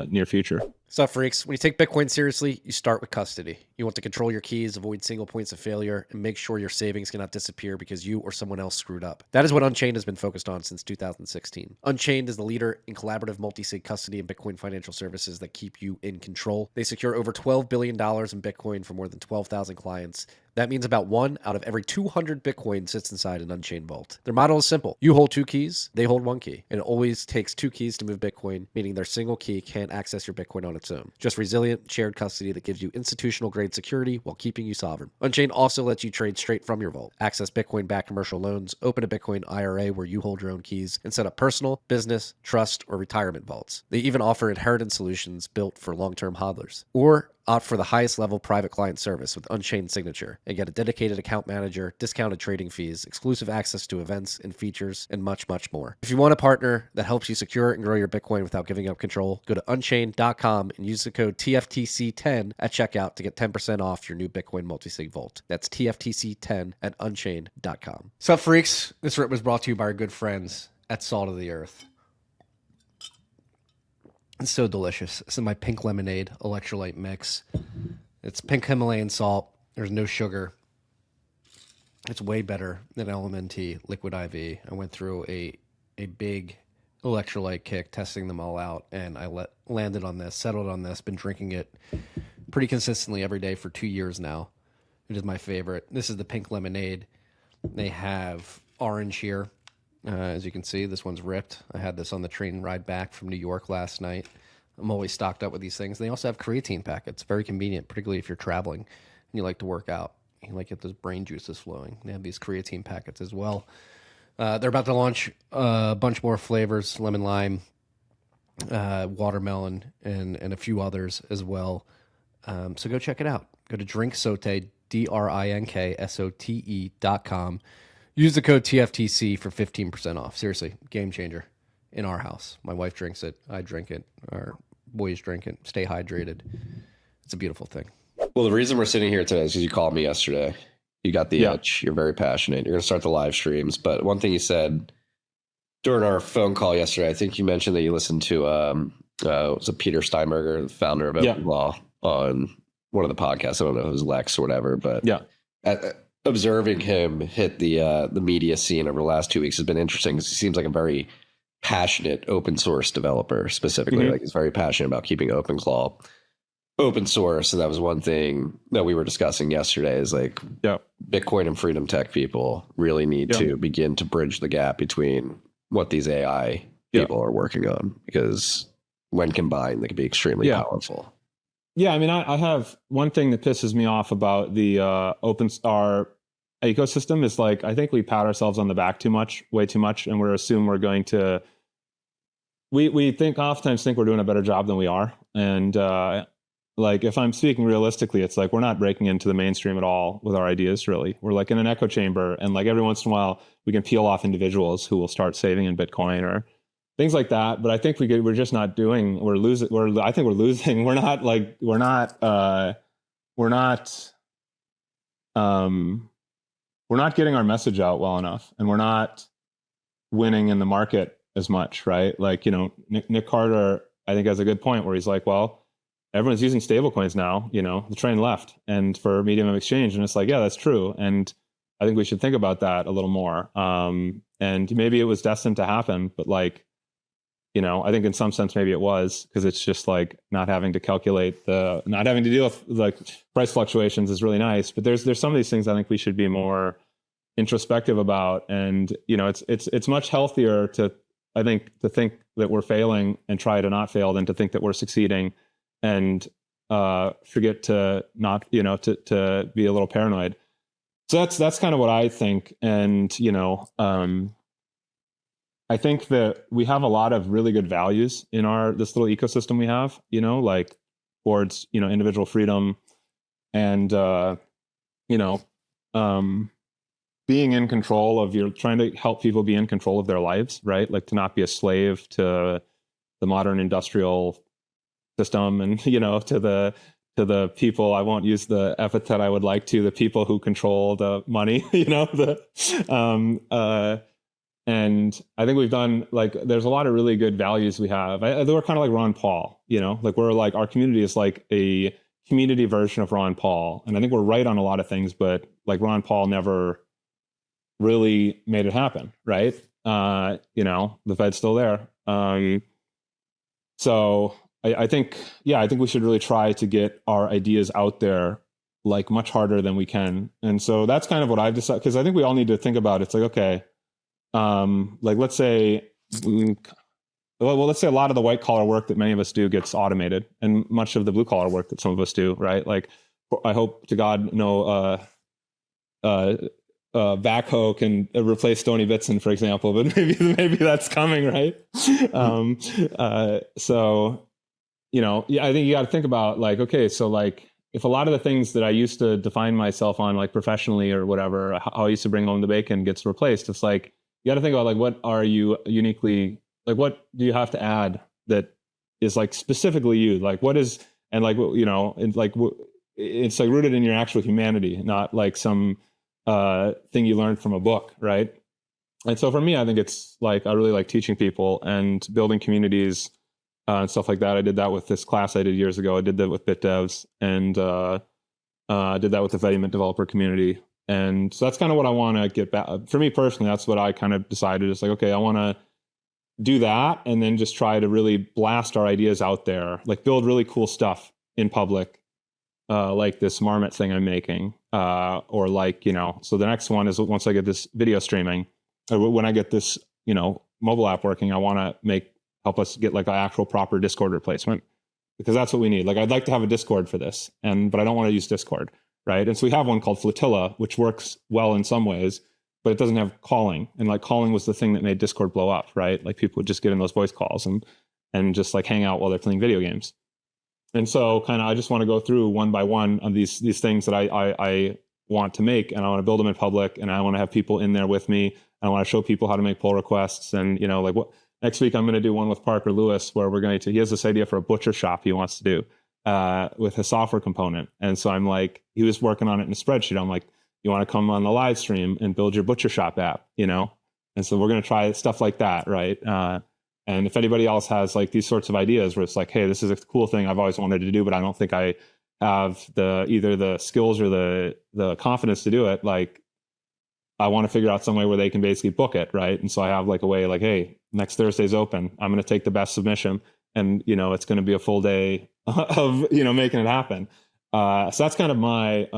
near future. What's up, freaks? When you take Bitcoin seriously, you start with custody. You want to control your keys, avoid single points of failure, and make sure your savings cannot disappear because you or someone else screwed up. That is what Unchained has been focused on since 2016. Unchained is the leader in collaborative multi-sig custody and Bitcoin financial services that keep you in control. They secure over $12 billion in Bitcoin for more than 12,000 clients. That means about 1 out of every 200 Bitcoin sits inside an Unchained vault. Their model is simple. You hold 2 keys, they hold 1 key. And it always takes 2 keys to move Bitcoin, meaning their single key can't access your Bitcoin on its own. Just resilient, shared custody that gives you institutional-grade security while keeping you sovereign. Unchained also lets you trade straight from your vault, access Bitcoin-backed commercial loans, open a Bitcoin IRA where you hold your own keys, and set up personal, business, trust, or retirement vaults. They even offer inheritance solutions built for long-term hodlers. Or opt for the highest level private client service with Unchained Signature and get a dedicated account manager, discounted trading fees, exclusive access to events and features, and much, much more. If you want a partner that helps you secure and grow your Bitcoin without giving up control, go to unchained.com and use the code TFTC10 at checkout to get 10% off your new Bitcoin multisig vault. That's TFTC10 at unchained.com. What's up, freaks? This rip was brought to you by our good friends at Salt of the Earth. It's so delicious. This is my pink lemonade electrolyte mix. It's pink Himalayan salt. There's no sugar. It's way better than LMNT Liquid IV. I went through a big electrolyte kick, testing them all out, and I landed on this, settled on this, been drinking it pretty consistently every day for 2 years now. It is my favorite. This is the pink lemonade. They have orange here. As you can see, this one's ripped. I had this on the train ride back from New York last night. I'm always stocked up with these things. They also have creatine packets. Very convenient, particularly if you're traveling and you like to work out. You like get those brain juices flowing. They have these creatine packets as well. They're about to launch a bunch more flavors, lemon lime, watermelon, and a few others as well. So go check it out. Go to drinksote, drinksote.com. Use the code TFTC for 15% off. Seriously, game changer in our house. My wife drinks it. I drink it. Our boys drink it. Stay hydrated. It's a beautiful thing. Well, the reason we're sitting here today is because you called me yesterday You got the itch. You're very passionate. You're going to start the live streams. But one thing you said during our phone call yesterday, I think you mentioned that you listened to was it Peter Steinberger, the founder of OpenClaw, on one of the podcasts. I don't know if it was Lex or whatever, but observing him hit the media scene over the last 2 weeks has been interesting because he seems like a very passionate open source developer specifically. Like he's very passionate about keeping OpenClaw open source. And that was one thing that we were discussing yesterday is like Bitcoin and freedom tech people really need to begin to bridge the gap between what these AI people are working on, because when combined, they can be extremely powerful. Yeah, I mean, I have one thing that pisses me off about the our ecosystem is like, I think we pat ourselves on the back way too much, and we assume we're going to. We oftentimes think we're doing a better job than we are, and like if I'm speaking realistically, it's like we're not breaking into the mainstream at all with our ideas. Really, we're like in an echo chamber, and like every once in a while, we can peel off individuals who will start saving in Bitcoin or things like that. But I think we're just not doing. We're losing. I think we're losing. We're not getting our message out well enough, and we're not winning in the market as much, right? Like, you know, Nick Carter, I think, has a good point where he's like, well, everyone's using stablecoins now, you know, the train left, and for medium of exchange. And it's like, yeah, that's true. And I think we should think about that a little more. And maybe it was destined to happen, but like, you know, I think in some sense, maybe it was, because it's just like not having to not having to deal with like price fluctuations is really nice. But there's some of these things I think we should be more introspective about. And, you know, it's much healthier to think that we're failing and try to not fail than to think that we're succeeding and forget to not, you know, to be a little paranoid. So that's kind of what I think. And, you know, I think that we have a lot of really good values in this little ecosystem we have, you know, like towards, you know, individual freedom and, you know, being in control of trying to help people be in control of their lives, right? Like to not be a slave to the modern industrial system and, you know, to the people, I won't use the epithet I would like to, the people who control the money, you know, and I think we've done, like, there's a lot of really good values we have. We're kind of like Ron Paul, you know, like we're like, our community is like a community version of Ron Paul. And I think we're right on a lot of things, but like Ron Paul never really made it happen, right? You know, the Fed's still there. So I think we should really try to get our ideas out there like much harder than we can. And so that's kind of what I've decided, because I think we all need to think about it. It's like, okay, like let's say a lot of the white collar work that many of us do gets automated, and much of the blue collar work that some of us do, right? Like I hope to God no backhoe can replace Stony Bitson, for example, but maybe that's coming, right? So, you know, I think you got to think about like, okay, so like if a lot of the things that I used to define myself on, like professionally or whatever, how I used to bring home the bacon gets replaced, it's like you got to think about like, what are you uniquely, like what do you have to add that is like specifically you, like what is, and like, you know, and like it's like rooted in your actual humanity, not like some thing you learned from a book, right? And so for me, I think it's like I really like teaching people and building communities and stuff like that. I did that with this class I did years ago. I did that with BitDevs and did that with the Vetiment developer community. And so that's kind of what I want to get back. For me personally, that's what I kind of decided. It's like, okay, I want to do that and then just try to really blast our ideas out there, like build really cool stuff in public, like this marmot thing I'm making, or like, you know, so the next one is once I get this video streaming, or when I get this, you know, mobile app working, I want to help us get like an actual proper Discord replacement, because that's what we need. Like I'd like to have a Discord for this, but I don't want to use Discord, right? And so we have one called Flotilla, which works well in some ways, but it doesn't have calling. And like calling was the thing that made Discord blow up, right? Like people would just get in those voice calls and just like hang out while they're playing video games. And so kind of I just want to go through one by one of these things that I want to make, and I want to build them in public, and I want to have people in there with me. I want to show people how to make pull requests. And, you know, like next week I'm going to do one with Parker Lewis where he has this idea for a butcher shop he wants to do with a software component. And so I'm like, he was working on it in a spreadsheet. I'm like, You want to come on the live stream and build your butcher shop app, And so we're going to try stuff like that, right? And if anybody else has like these sorts of ideas where it's like, hey, this is a cool thing I've always wanted to do, but I don't think I have either the skills or the confidence to do it, like I want to figure out some way where they can basically book it, right? And so I have like a way like, hey, next Thursday's open. I'm going to take the best submission, and it's going to be a full day of making it happen. So that's kind of my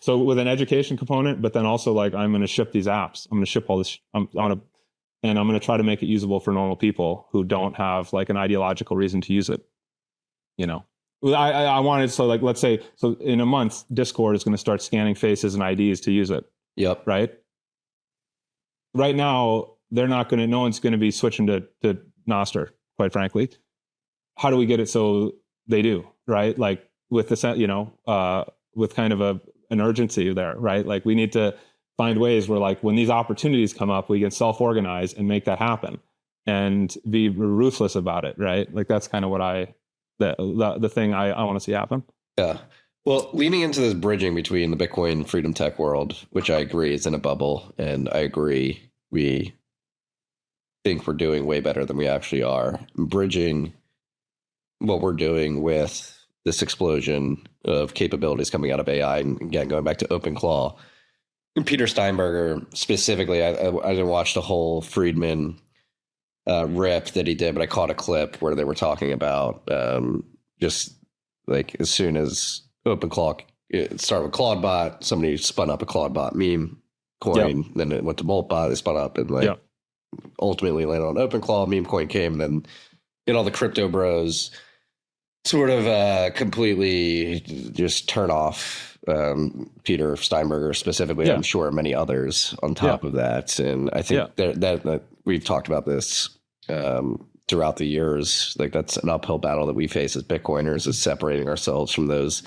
so with an education component, but then also like I'm going to ship these apps. I'm going to ship all this. And I'm going to try to make it usable for normal people who don't have like an ideological reason to use it. I wanted, so like, let's say, so in a month, Discord is going to start scanning faces and IDs to use it. Yep. Right. Right now, no one's going to be switching to Nostr, quite frankly. How do we get it so they do, right? Like with the, with kind of an urgency there, right? Like we need to find ways where like when these opportunities come up, we can self-organize and make that happen and be ruthless about it, right? Like that's kind of what the thing I want to see happen. Yeah. Well, leaning into this bridging between the Bitcoin freedom tech world, which I agree is in a bubble, and I agree we think we're doing way better than we actually are. Bridging what we're doing with this explosion of capabilities coming out of AI, and again, going back to OpenClaw. And Peter Steinberger specifically, I didn't watch the whole Friedman rip that he did, but I caught a clip where they were talking about just like as soon as OpenClaw, it started with ClaudeBot, somebody spun up a ClaudeBot meme coin, yep. Then it went to MoltBot, they spun up and like yep. Ultimately landed on OpenClaw, meme coin came, and then all the crypto bros sort of completely just turn off Peter Steinberger specifically, yeah. I'm sure many others on top yeah. of that. And I think yeah. that we've talked about this throughout the years. Like that's an uphill battle that we face as Bitcoiners, is separating ourselves from those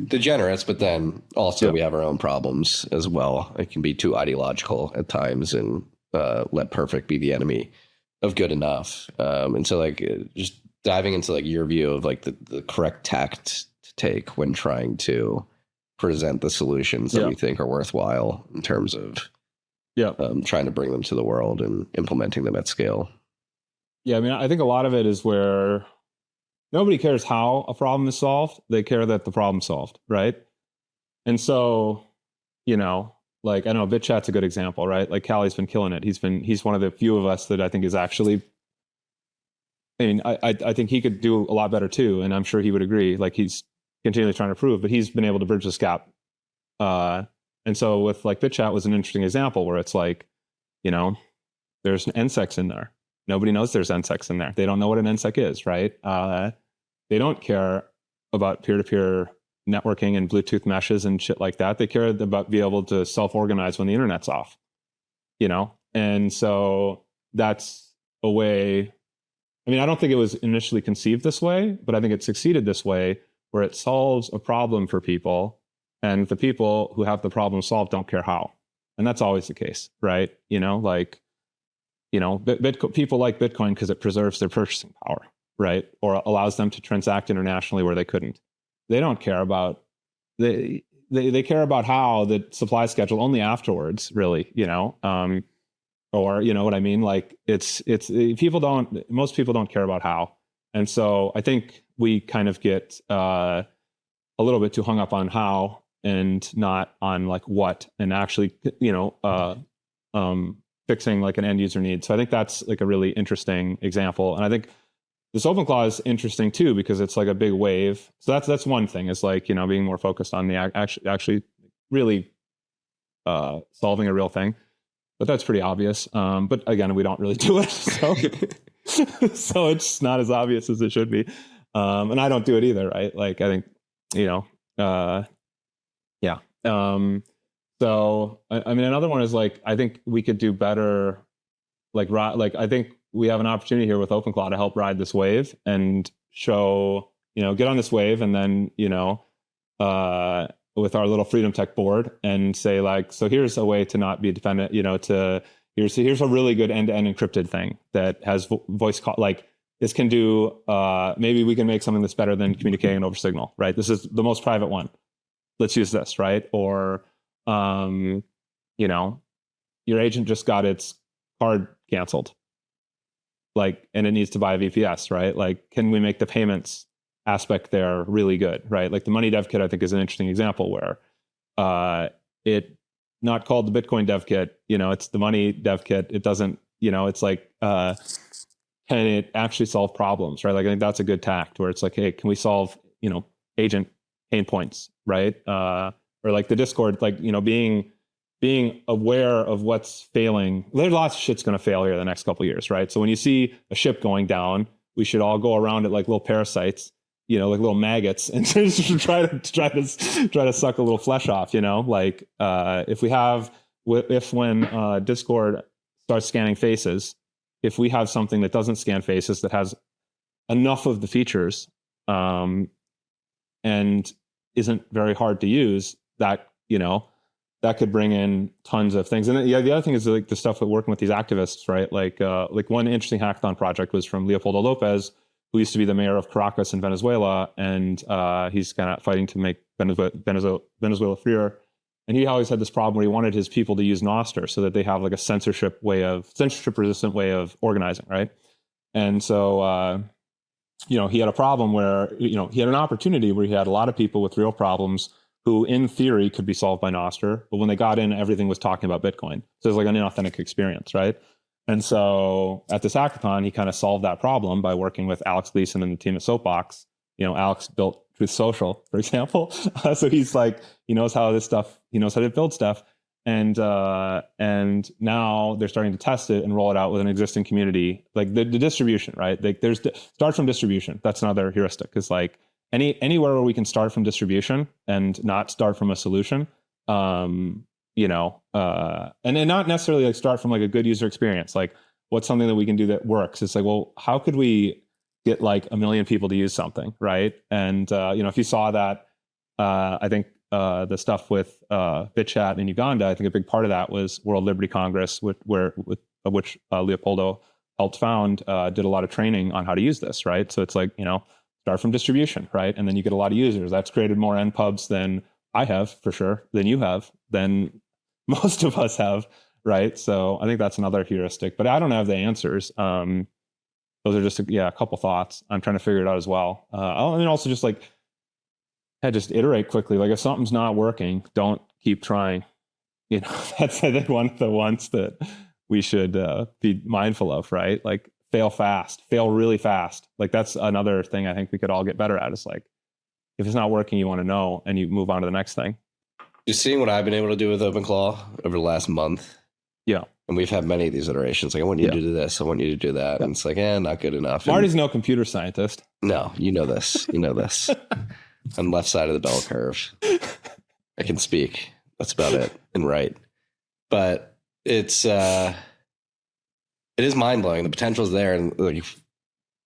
degenerates, but then also we have our own problems as well. It can be too ideological at times and let perfect be the enemy of good enough. And so like just diving into like your view of like the correct tact to take when trying to present the solutions that we think are worthwhile in terms of trying to bring them to the world and implementing them at scale. Yeah, I mean, I think a lot of it is where nobody cares how a problem is solved. They care that the problem's solved, right? And so, like, I know BitChat's a good example, right? Like Callie's been killing it. He's one of the few of us that I think is actually, I mean, I think he could do a lot better too. And I'm sure he would agree. Like he's continually trying to prove, but he's been able to bridge this gap. And so with like BitChat was an interesting example where it's like, there's an NSEX in there. Nobody knows there's NSEX in there. They don't know what an NSEC is, right? They don't care about peer-to-peer networking and Bluetooth meshes and shit like that. They care about being able to self-organize when the internet's off, And so that's a way. I mean, I don't think it was initially conceived this way, but I think it succeeded this way, where it solves a problem for people, and the people who have the problem solved don't care how. And that's always the case, right? People like Bitcoin because it preserves their purchasing power, right? Or allows them to transact internationally where they couldn't. They don't care about, they care about how the supply schedule only afterwards, really, or what I mean? Like most people don't care about how. And so I think we kind of get a little bit too hung up on how and not on like what, and actually, fixing like an end user need. So I think that's like a really interesting example. And I think this OpenClaw is interesting too, because it's like a big wave. So that's one thing, is like, being more focused on the actually really solving a real thing. But that's pretty obvious. But again, we don't really do it. So, so it's not as obvious as it should be. And I don't do it either, right? Like, I think, yeah. So, I mean, another one is like, I think we could do better. Like I think we have an opportunity here with OpenClaw to help ride this wave and show, get on this wave, and then, with our little Freedom Tech board, and say like, so here's a way to not be dependent, here's a really good end-to-end encrypted thing that has voice call, like this can do, maybe we can make something that's better than communicating over Signal, right? This is the most private one. Let's use this, right? Or you know, your agent just got its card canceled, like, and it needs to buy a VPS, right? Like, can we make the payments aspect there really good, right? Like the money dev kit, I think, is an interesting example where it not called the Bitcoin dev kit, you know, it's the money dev kit. It doesn't, you know, it's like, can it actually solve problems, right? Like, I think that's a good tact where it's like, hey, can we solve, you know, agent pain points, right? Or like the Discord, like, you know, being aware of what's failing. There's lots of shit's going to fail here the next couple of years, right? So when you see a ship going down, we should all go around it like little parasites, you know, like little maggots, and just try to suck a little flesh off, you know, like if when Discord starts scanning faces, if we have something that doesn't scan faces that has enough of the features and isn't very hard to use, that, you know, that could bring in tons of things. And then, yeah, the other thing is like the stuff with working with these activists, right? Like one interesting hackathon project was from Leopoldo Lopez, who used to be the mayor of Caracas in Venezuela, and he's kind of fighting to make Venezuela freer. And he always had this problem where he wanted his people to use Nostr so that they have like a censorship resistant way of organizing, right? And so, you know, he had a problem where, you know, he had an opportunity where he had a lot of people with real problems who in theory could be solved by Nostr, but when they got in, everything was talking about Bitcoin. So it's like an inauthentic experience, right? And so at this hackathon, he kind of solved that problem by working with Alex Gleason and the team at Soapbox. You know, Alex built Truth Social, for example. So he's like, he knows how to build stuff. And now they're starting to test it and roll it out with an existing community, like the distribution, right? Like start from distribution. That's another heuristic, is like anywhere where we can start from distribution and not start from a solution, you know, and not necessarily like start from like a good user experience. Like, what's something that we can do that works? It's like, well, how could we get like 1 million people to use something, right? And you know, if you saw that, I think the stuff with BitChat in Uganda, I think a big part of that was World Liberty Congress, which Leopoldo helped found, did a lot of training on how to use this, right? So it's like, you know, start from distribution, right? And then you get a lot of users. That's created more npubs than I have, for sure, than you have, than most of us have, right? So I think that's another heuristic, but I don't have the answers. Those are just a couple thoughts. I'm trying to figure it out as well. And also just like, just iterate quickly. Like if something's not working, don't keep trying. You know, that's, I think, one of the ones that we should be mindful of, right? Like fail really fast. Like that's another thing I think we could all get better at, is like, if it's not working, you want to know, and you move on to the next thing. You're seeing what I've been able to do with OpenClaw over the last month. Yeah. And we've had many of these iterations. Like, I want you to do this. I want you to do that. And it's like, not good enough. Marty's no computer scientist. No, you know this. You know this. I'm left side of the bell curve. I can speak. That's about it. And write. But it is mind blowing. The potential is there. And like,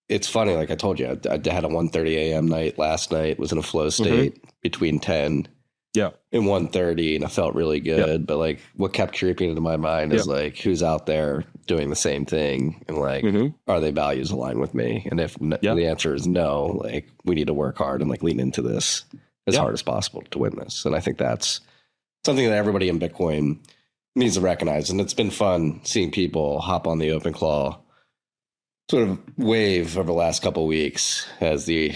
it's funny. Like I told you, I had a 1:30 a.m. night last night, was in a flow state between 10 and 1:30, and I felt really good. But like what kept creeping into my mind is like, who's out there doing the same thing, and like, are they values aligned with me? And if the answer is no, like we need to work hard and like lean into this as hard as possible to win this. And I think that's something that everybody in Bitcoin needs to recognize. And it's been fun seeing people hop on the OpenClaw sort of wave over the last couple of weeks as the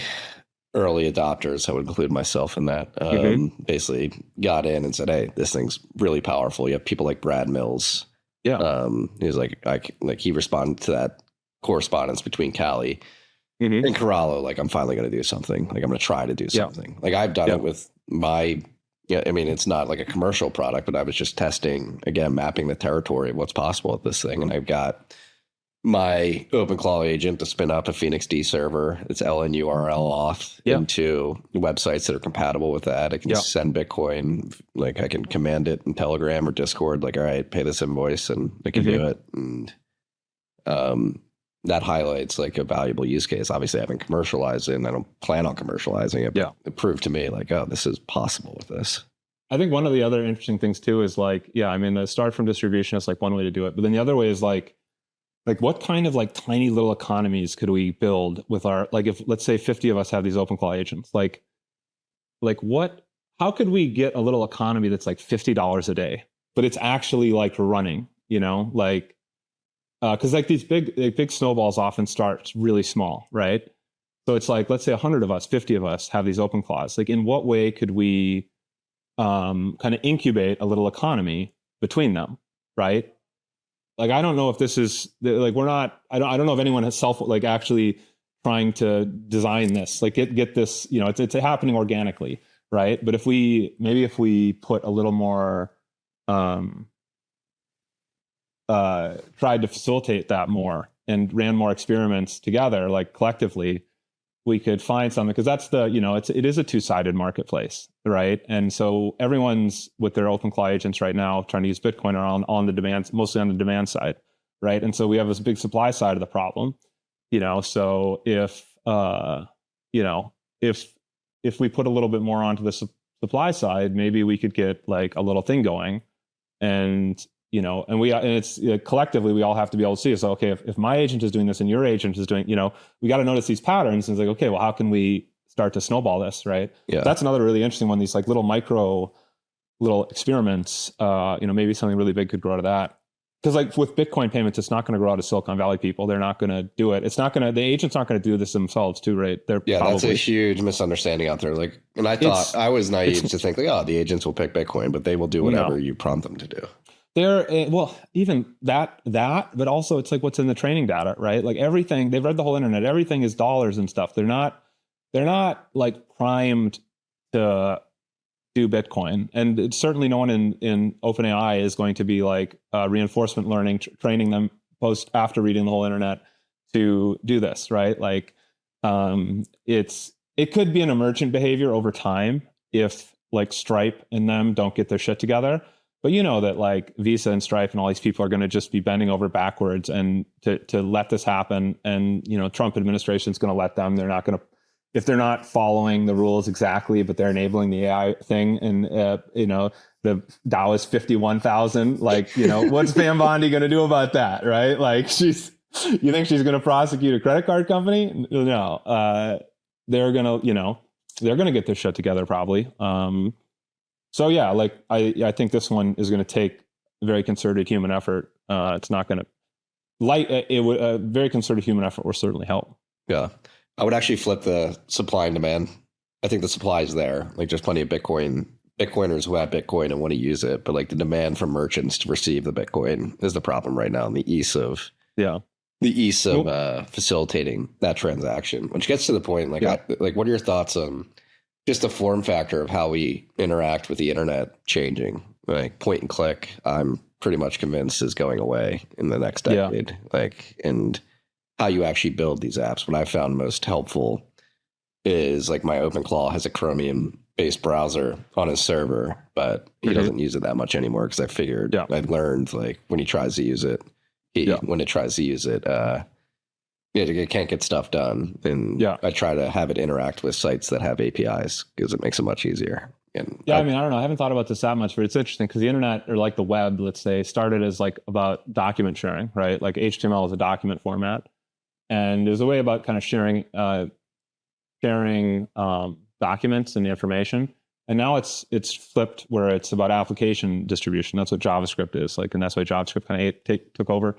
early adopters, I would include myself in that, basically got in and said, hey, this thing's really powerful. You have people like Brad Mills. Yeah. He's like he responded to that correspondence between Cali and Corallo. Like, I'm finally going to do something. Like, I'm going to try to do something. Like, I've done it with my, I mean, it's not like a commercial product, but I was just testing, again, mapping the territory of what's possible with this thing. And I've got my OpenClaw agent to spin up a Phoenix D server. It's LNURL auth into websites that are compatible with that. I can send Bitcoin. Like, I can command it in Telegram or Discord. Like, all right, pay this invoice, and I can do it. And that highlights like a valuable use case. Obviously, I haven't commercialized it, and I don't plan on commercializing it. But it proved to me like, oh, this is possible with this. I think one of the other interesting things too is like, I mean, the start from distribution is like one way to do it, but then the other way is like what kind of like tiny little economies could we build with our, like, if let's say 50 of us have these OpenClaw agents, like how could we get a little economy that's like $50 a day, but it's actually like running, like, because like these big snowballs often start really small, right? So it's like, let's say 100 of us, 50 of us have these OpenClaws. Like, in what way could we kind of incubate a little economy between them, right? Like, I don't know if this is like, I don't know if anyone has actually trying to design this, like get this, it's happening organically, right? But if we put a little more, tried to facilitate that more and ran more experiments together, like collectively, we could find something, because that's it is a two-sided marketplace, right? And so everyone's with their OpenClaw agents right now trying to use Bitcoin on the demand, mostly on the demand side, right? And so we have this big supply side of the problem, so if we put a little bit more onto the supply side, maybe we could get like a little thing going, and it's collectively, we all have to be able to see. So, okay, if my agent is doing this and your agent is doing, we got to notice these patterns. And it's like, okay, well, how can we start to snowball this, right? Yeah. That's another really interesting one. These like little experiments, maybe something really big could grow out of that. Because like with Bitcoin payments, it's not going to grow out of Silicon Valley people. They're not going to do it. The agent's not going to do this themselves too, right? That's a huge misunderstanding out there. Like, and I thought I was naive to think like, the agents will pick Bitcoin, but they will do whatever you prompt them to do. Even that, but also it's like what's in the training data, right? Like everything, they've read the whole internet. Everything is dollars and stuff. They're not like primed to do Bitcoin. And it's certainly no one in OpenAI is going to be like reinforcement learning, training them after reading the whole internet to do this, right? Like it could be an emergent behavior over time if like Stripe and them don't get their shit together. But that like Visa and Stripe and all these people are going to just be bending over backwards and to let this happen. And, Trump administration is going to let them. They're not going to, if they're not following the rules exactly, but they're enabling the AI thing. And, the Dow is 51,000. Like, what's Pam Bondi going to do about that? Right? Like you think she's going to prosecute a credit card company? No, they're going to get their shit together probably. So yeah, like I think this one is going to take very concerted human effort. It's not going to a very concerted human effort will certainly help. Yeah, I would actually flip the supply and demand. I think the supply is there. Like there's plenty of Bitcoiners who have Bitcoin and want to use it, but like the demand from merchants to receive the Bitcoin is the problem right now. And the ease of facilitating that transaction, which gets to the point. Like what are your thoughts on just the form factor of how we interact with the internet changing? Like point and click, I'm pretty much convinced is going away in the next decade. Yeah. Like, and how you actually build these apps. What I found most helpful is like my OpenClaw has a Chromium based browser on his server, but he doesn't use it that much anymore because I figured I've learned like when he tries to use it, it can't get stuff done. And I try to have it interact with sites that have APIs because it makes it much easier. And I don't know. I haven't thought about this that much, but it's interesting because the internet, or like the web, let's say, started as like about document sharing, right? Like HTML is a document format. And there's a way about kind of sharing documents and information. And now it's flipped where it's about application distribution. That's what JavaScript is like, and that's why JavaScript kind of took over.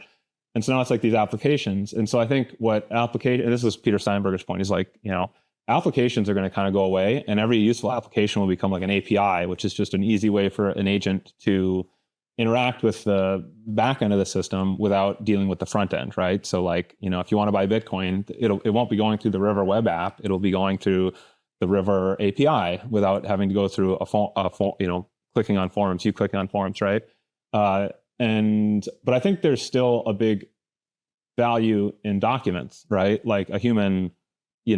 And so now it's like these applications. And so I think what and this was Peter Steinberger's point, he's like, applications are going to kind of go away, and every useful application will become like an API, which is just an easy way for an agent to interact with the back end of the system without dealing with the front end, right? So like, if you want to buy Bitcoin, it won't be going through the River web app. It'll be going through the River API without having to go through clicking on forums, right? But I think there's still a big value in documents, right? Like a human, we're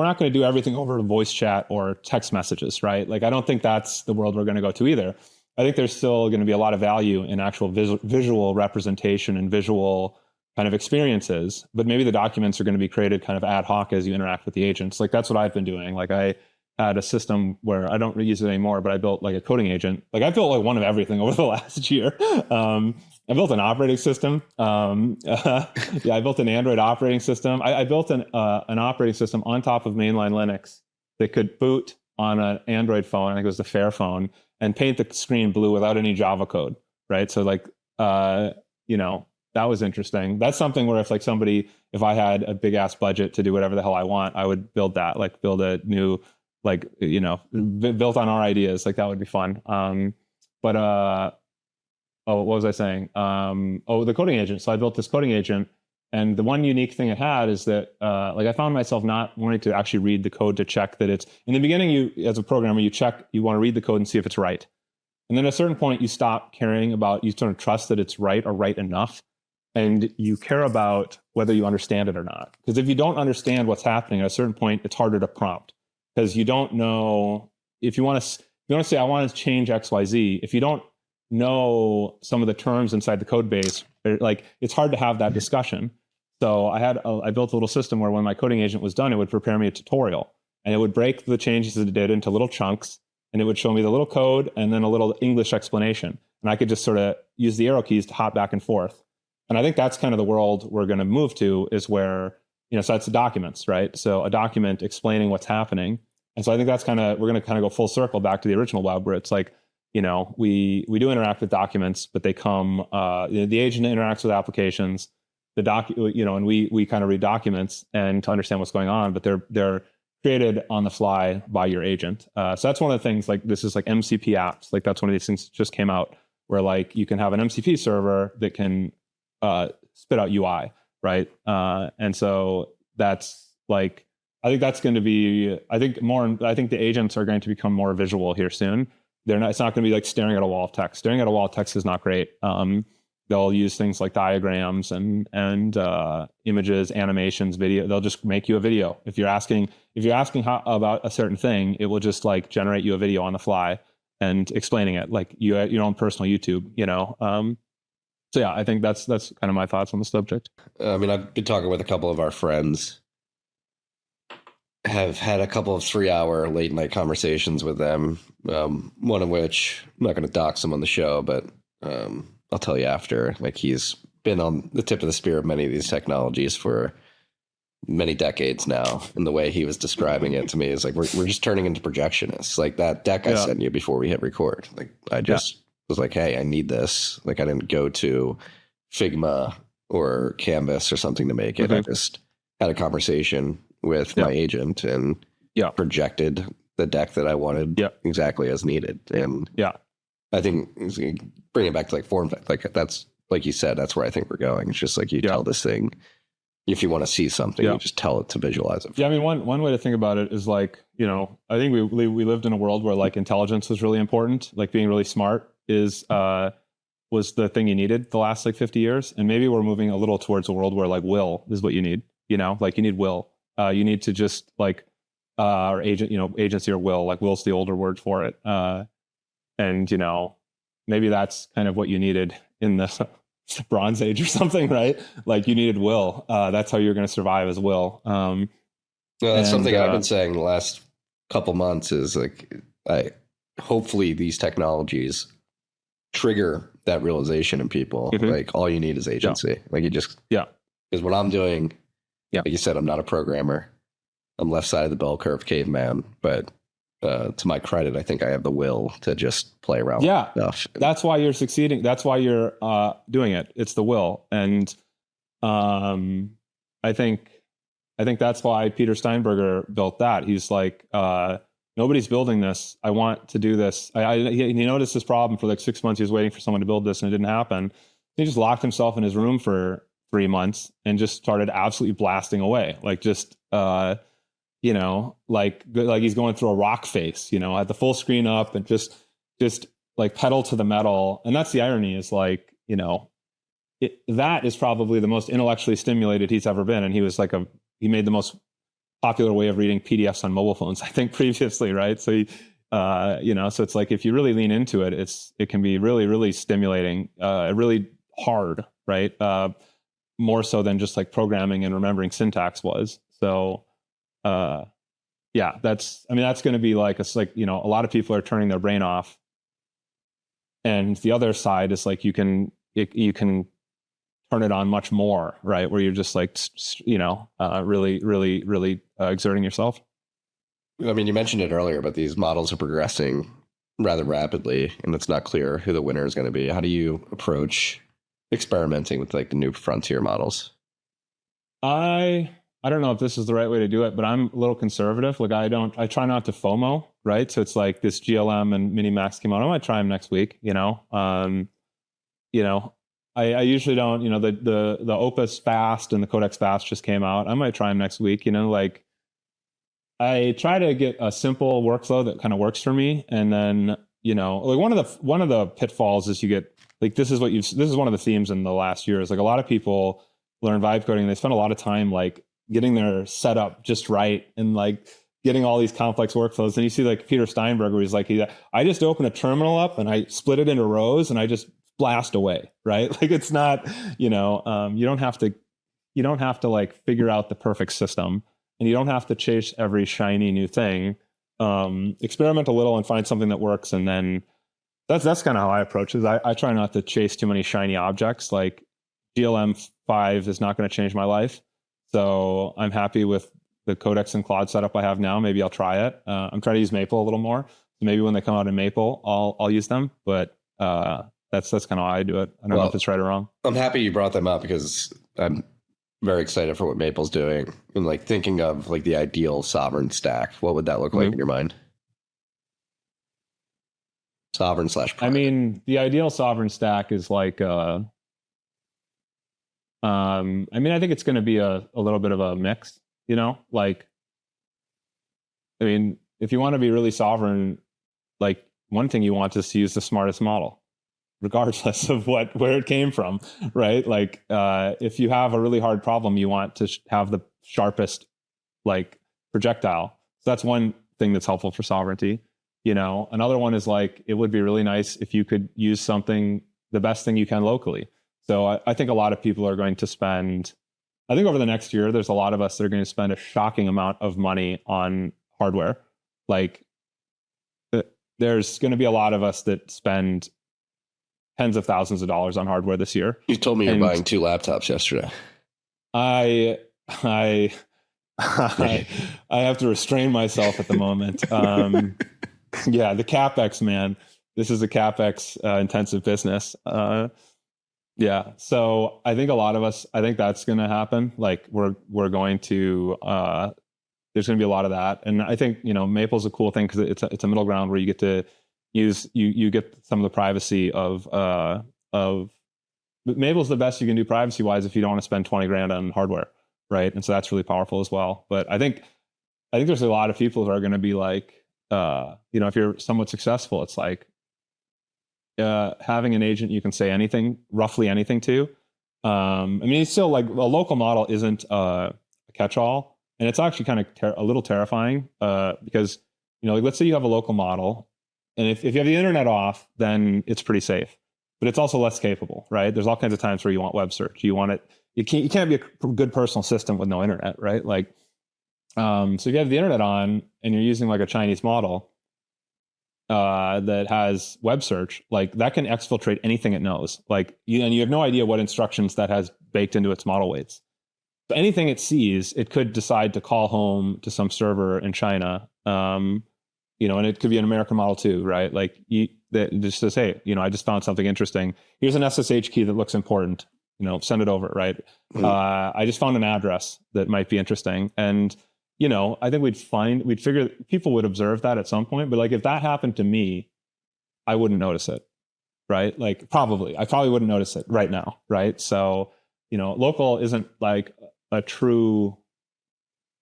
not going to do everything over voice chat or text messages, right? Like, I don't think that's the world we're going to go to either. I think there's still going to be a lot of value in actual visual representation and visual kind of experiences, but maybe the documents are going to be created kind of ad hoc as you interact with the agents. Like, that's what I've been doing. Like, I had a system where I don't use it anymore, but I built like a coding agent. Like, I built like one of everything over the last year. I built an operating system. Yeah, I built an Android operating system. I built an operating system on top of mainline Linux that could boot on an Android phone. I think it was the Fairphone, and paint the screen blue without any Java code, right? So like, that was interesting. That's something where if I had a big ass budget to do whatever the hell I want, I would build that, like build a new, built on our ideas. Like that would be fun. What was I saying? The coding agent. So I built this coding agent, and the one unique thing it had is that, I found myself not wanting to actually read the code to check that it's, in the beginning, you, as a programmer, you want to read the code and see if it's right. And then at a certain point, you stop caring about, you sort of trust that it's right or right enough. And you care about whether you understand it or not. Because if you don't understand what's happening at a certain point, it's harder to prompt. Because you don't know, if you want to say, I want to change XYZ, if you don't know some of the terms inside the code base, like it's hard to have that discussion. So I built a little system where when my coding agent was done, it would prepare me a tutorial, and it would break the changes it did into little chunks, and it would show me the little code and then a little English explanation. And I could just sort of use the arrow keys to hop back and forth. And I think that's kind of the world we're going to move to, is where, so that's the documents, right? So a document explaining what's happening. And so I think that's we're going to kind of go full circle back to the original web, where it's like, we do interact with documents, but they come, the agent interacts with applications, and we kind of read documents and to understand what's going on, but they're created on the fly by your agent. So that's one of the things, like this is like MCP apps. Like that's one of these things that just came out, where like you can have an MCP server that can spit out UI, right? And so that's like, I think that's going to be, I think the agents are going to become more visual here soon. It's not going to be like staring at a wall of text. Staring at a wall of text is not great. They'll use things like diagrams and images, animations, video. They'll just make you a video. If you're asking how about a certain thing, it will just like generate you a video on the fly and explaining it, like your own personal YouTube, So yeah, I think that's kind of my thoughts on the subject. I mean, I've been talking with a couple of our friends, have had a couple of 3-hour late night conversations with them. One of which, I'm not going to dox him on the show, but I'll tell you after. Like, he's been on the tip of the spear of many of these technologies for many decades now. And the way he was describing it to me is like, we're just turning into projectionists. Like that deck I sent you before we hit record. Like I just was like, hey, I need this. Like I didn't go to Figma or Canvas or something to make it. I just had a conversation with my agent and projected the deck that I wanted exactly as needed. And I think bring it back to like form, like that's, like you said, that's where I think we're going. It's just like you tell this thing, if you want to see something, you just tell it to visualize it. Yeah, I mean, one way to think about it is like, I think we lived in a world where like intelligence was really important. Like being really smart was the thing you needed the last like 50 years. And maybe we're moving a little towards a world where like will is what you need, like you need will. You need to just like, or agency or will, like will's the older word for it. And, maybe that's kind of what you needed in the Bronze Age or something, right? Like you needed will. That's how you're going to survive, as will. That's something I've been saying the last couple months is like, hopefully these technologies trigger that realization in people. Like all you need is agency. Like you just, because what I'm doing, like you said, I'm not a programmer. I'm left side of the bell curve caveman, but to my credit, I think I have the will to just play around with stuff. That's why you're succeeding. That's why you're doing it. It's the will. And I think that's why Peter Steinberger built that. He's like, nobody's building this. I want to do this. He noticed this problem for like 6 months. He was waiting for someone to build this and it didn't happen. He just locked himself in his room for 3 months and just started absolutely blasting away. Like just, like he's going through a rock face, had the full screen up and just like pedal to the metal. And that's the irony is like, that is probably the most intellectually stimulated he's ever been. And he was like he made the most popular way of reading PDFs on mobile phones, I think previously. Right. So, so it's like, if you really lean into it, it can be really, really stimulating, really hard, right? More so than just like programming and remembering syntax was. So, that's going to be like, it's like, a lot of people are turning their brain off. And the other side is like, you can you can turn it on much more, right? Where you're just like, really exerting yourself. I mean, you mentioned it earlier, but these models are progressing rather rapidly, and it's not clear who the winner is going to be. How do you approach experimenting with like the new frontier models? I don't know if this is the right way to do it, but I'm a little conservative. Like I try not to FOMO, right? So it's like this GLM and Mini Max came out. I might try them next week, I usually don't, the Opus Fast and the Codex Fast just came out. I might try them next week, like I try to get a simple workflow that kind of works for me. And then, like one of the pitfalls is you get like, this is one of the themes in the last year is like a lot of people learn vibe coding and they spend a lot of time like getting their setup just right and like getting all these complex workflows. And you see like Peter Steinberg, where he's like, I just open a terminal up and I split it into rows and I just blast away, right? Like it's not, you don't have to like figure out the perfect system, and you don't have to chase every shiny new thing. Experiment a little and find something that works. And then that's kind of how I approach it. I try not to chase too many shiny objects. Like GLM 5 is not going to change my life. So I'm happy with the Codex and Claude setup I have now. Maybe I'll try it. I'm trying to use Maple a little more. So maybe when they come out in Maple, I'll use them. But that's kind of how I do it. I don't know if it's right or wrong. I'm happy you brought them up because I'm very excited for what Maple's doing. And like thinking of like the ideal sovereign stack, what would that look like in your mind? Sovereign / private. I mean, the ideal sovereign stack is like I think it's going to be a little bit of a mix, like, I mean, if you want to be really sovereign, like one thing you want is to use the smartest model, regardless of where it came from, right? Like, if you have a really hard problem, you want to have the sharpest, like, projectile. So that's one thing that's helpful for sovereignty. Another one is like, it would be really nice if you could use the best thing you can locally. So I think a lot of people are going to spend, I think over the next year, there's a lot of us that are going to spend a shocking amount of money on hardware. Like, there's going to be a lot of us that spend tens of thousands of dollars on hardware this year. You told me you're buying 2 laptops yesterday. I have to restrain myself at the moment. Yeah, the CapEx, man. This is a CapEx intensive business. Yeah, so I think a lot of us, I think that's going to happen. Like we're going to, there's going to be a lot of that. And I think, Maple's a cool thing because it's a middle ground where you get to use, you get some of the privacy of Maple's the best you can do privacy wise if you don't want to spend 20 grand on hardware. Right. And so that's really powerful as well. But I think there's a lot of people who are going to be like, if you're somewhat successful, it's like, having an agent you can say anything, roughly anything to. I mean, it's still like a local model isn't a catch-all, and it's actually kind of a little terrifying because, like let's say you have a local model, and if you have the internet off, then it's pretty safe, but it's also less capable, right? There's all kinds of times where you want web search, you want it, you can't be a good personal system with no internet, right? Like, so if you have the internet on and you're using like a Chinese model, that has web search, like that can exfiltrate anything it knows. Like and you have no idea what instructions that has baked into its model weights. But anything it sees, it could decide to call home to some server in China. And it could be an American model too, right? Like that just says, hey, I just found something interesting. Here's an SSH key that looks important. Send it over, right? I just found an address that might be interesting, and I think we'd figure people would observe that at some point, but like if that happened to me, I wouldn't notice it, right? Like I probably wouldn't notice it right now, right? So, local isn't like a true,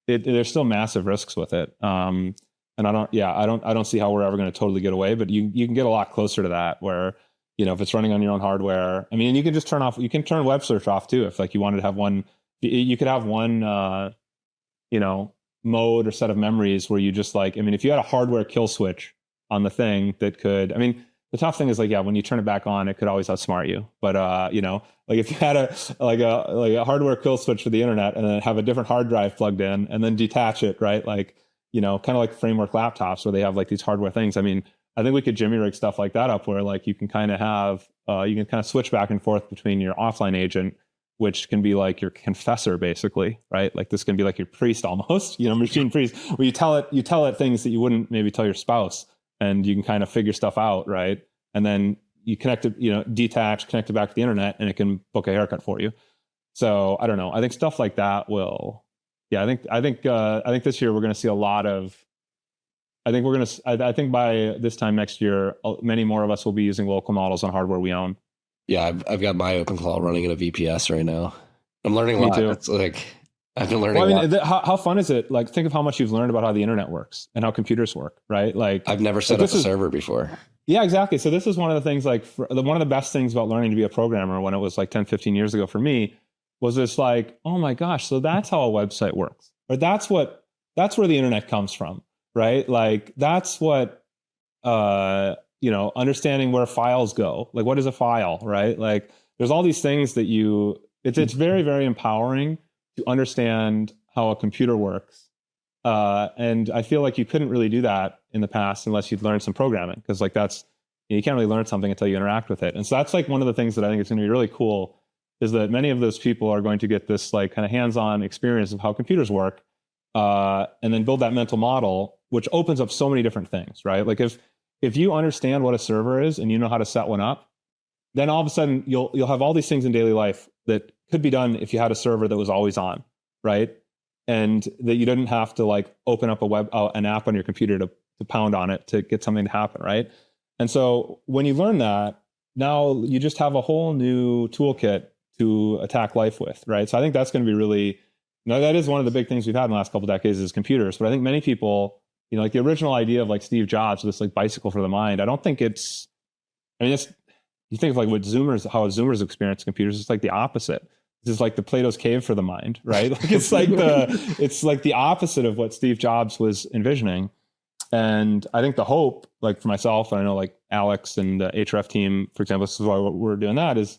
there's still massive risks with it. And I don't see how we're ever going to totally get away, but you can get a lot closer to that where, if it's running on your own hardware, I mean, you can just you can turn web search off too. If like you wanted to have you could have one, mode or set of memories where you just like, I mean, if you had a hardware kill switch on the thing that could, I mean, the tough thing is like, yeah, when you turn it back on, it could always outsmart you. But, like if you had a hardware kill switch for the internet and then have a different hard drive plugged in and then detach it, right? Like, kind of like framework laptops where they have like these hardware things. I mean, I think we could jimmy rig stuff like that up where like you can kind of have you can kind of switch back and forth between your offline agent, which can be like your confessor, basically, right? Like this can be like your priest almost, machine priest, where you tell it things that you wouldn't maybe tell your spouse, and you can kind of figure stuff out, right? And then you connect it, detach, connect it back to the internet, and it can book a haircut for you. So I don't know. I think stuff like that will, I think this year we're going to see a lot of. I think by this time next year, many more of us will be using local models on hardware we own. Yeah, I've got my OpenClaw running in a VPS right now. I'm learning a lot. Too. It's like I've been learning. Well, I mean, how fun is it? Like, think of how much you've learned about how the internet works and how computers work, right? Like, I've never set up a server before. Yeah, exactly. So this is one of the things. Like, one of the best things about learning to be a programmer when it was like 10, 15 years ago for me was this like, oh my gosh, so that's how a website works, or that's where the internet comes from, right? Like, that's what. Understanding where files go, like what is a file, right? Like there's all these things that it's very, very empowering to understand how a computer works. And I feel like you couldn't really do that in the past unless you'd learned some programming, because like you can't really learn something until you interact with it. And so that's like one of the things that I think is going to be really cool, is that many of those people are going to get this like kind of hands-on experience of how computers work, and then build that mental model, which opens up so many different things, right? Like if you understand what a server is and you know how to set one up, then all of a sudden you'll have all these things in daily life that could be done if you had a server that was always on, right? And that you didn't have to like open up an app on your computer to pound on it to get something to happen, right? And so when you learn that, now you just have a whole new toolkit to attack life with, right? So I think that's going to be really, that is one of the big things we've had in the last couple of decades is computers. But I think many people, like the original idea of like Steve Jobs, this like bicycle for the mind, I don't think you think of like how Zoomers experience computers, it's like the opposite. This is like the Plato's cave for the mind, right? Like it's like the opposite of what Steve Jobs was envisioning. And I think the hope, like for myself, and I know like Alex and the Href team, for example, this is why we're doing that is,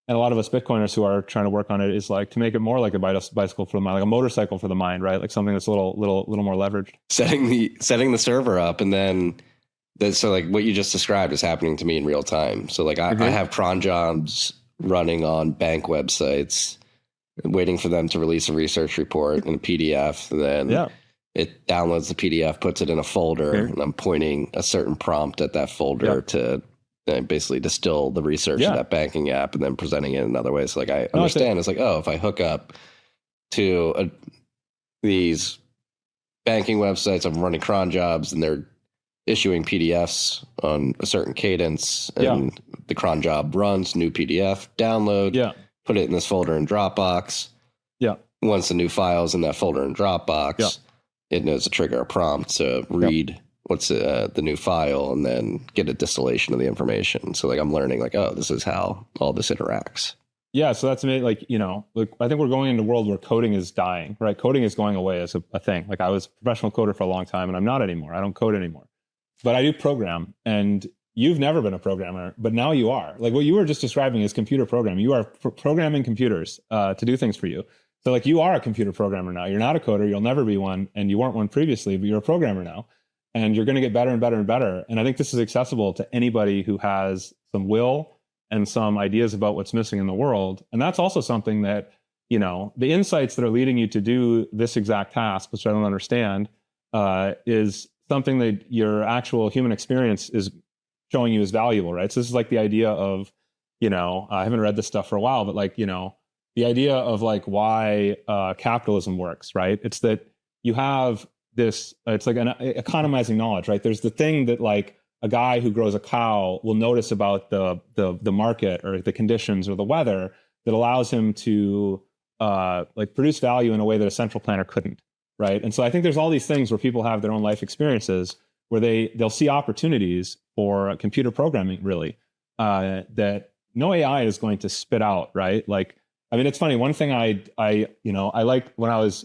and a lot of us Bitcoiners who are trying to work on it is like to make it more like a bicycle for the mind, like a motorcycle for the mind, right? Like something that's a little more leveraged. Setting the server up, and then so like what you just described is happening to me in real time. So like I have cron jobs running on bank websites, waiting for them to release a research report in a PDF. And then it downloads the PDF, puts it in a folder, and I'm pointing a certain prompt at that folder to basically distill the research of that banking app and then presenting it in other ways. Like I understand it's like, oh, if I hook up to these banking websites, I'm running cron jobs and they're issuing PDFs on a certain cadence, and the cron job runs new PDF, download, put it in this folder in Dropbox. Once the new file's in that folder in Dropbox, it knows to trigger a prompt to read what's the new file and then get a distillation of the information. So like I'm learning like, oh, this is how all this interacts. Yeah, so that's like, I think we're going into a world where coding is dying, right? Coding is going away as a thing. Like I was a professional coder for a long time and I'm not anymore. I don't code anymore. But I do program, and you've never been a programmer, but now you are. Like what you were just describing is computer programming. You are programming computers to do things for you. So like you are a computer programmer now. You're not a coder. You'll never be one, and you weren't one previously, but you're a programmer now. And you're going to get better and better and better. And I think this is accessible to anybody who has some will and some ideas about what's missing in the world. And that's also something that, the insights that are leading you to do this exact task, which I don't understand, is something that your actual human experience is showing you is valuable, right? So this is like the idea of, I haven't read this stuff for a while, but like, the idea of like why capitalism works, right? It's that you have this, it's like an economizing knowledge, right? There's the thing that like a guy who grows a cow will notice about the market or the conditions or the weather that allows him to like produce value in a way that a central planner couldn't, right? And so I think there's all these things where people have their own life experiences where they'll see opportunities for computer programming, really, that no AI is going to spit out, right? Like, I mean, it's funny. One thing I liked when I was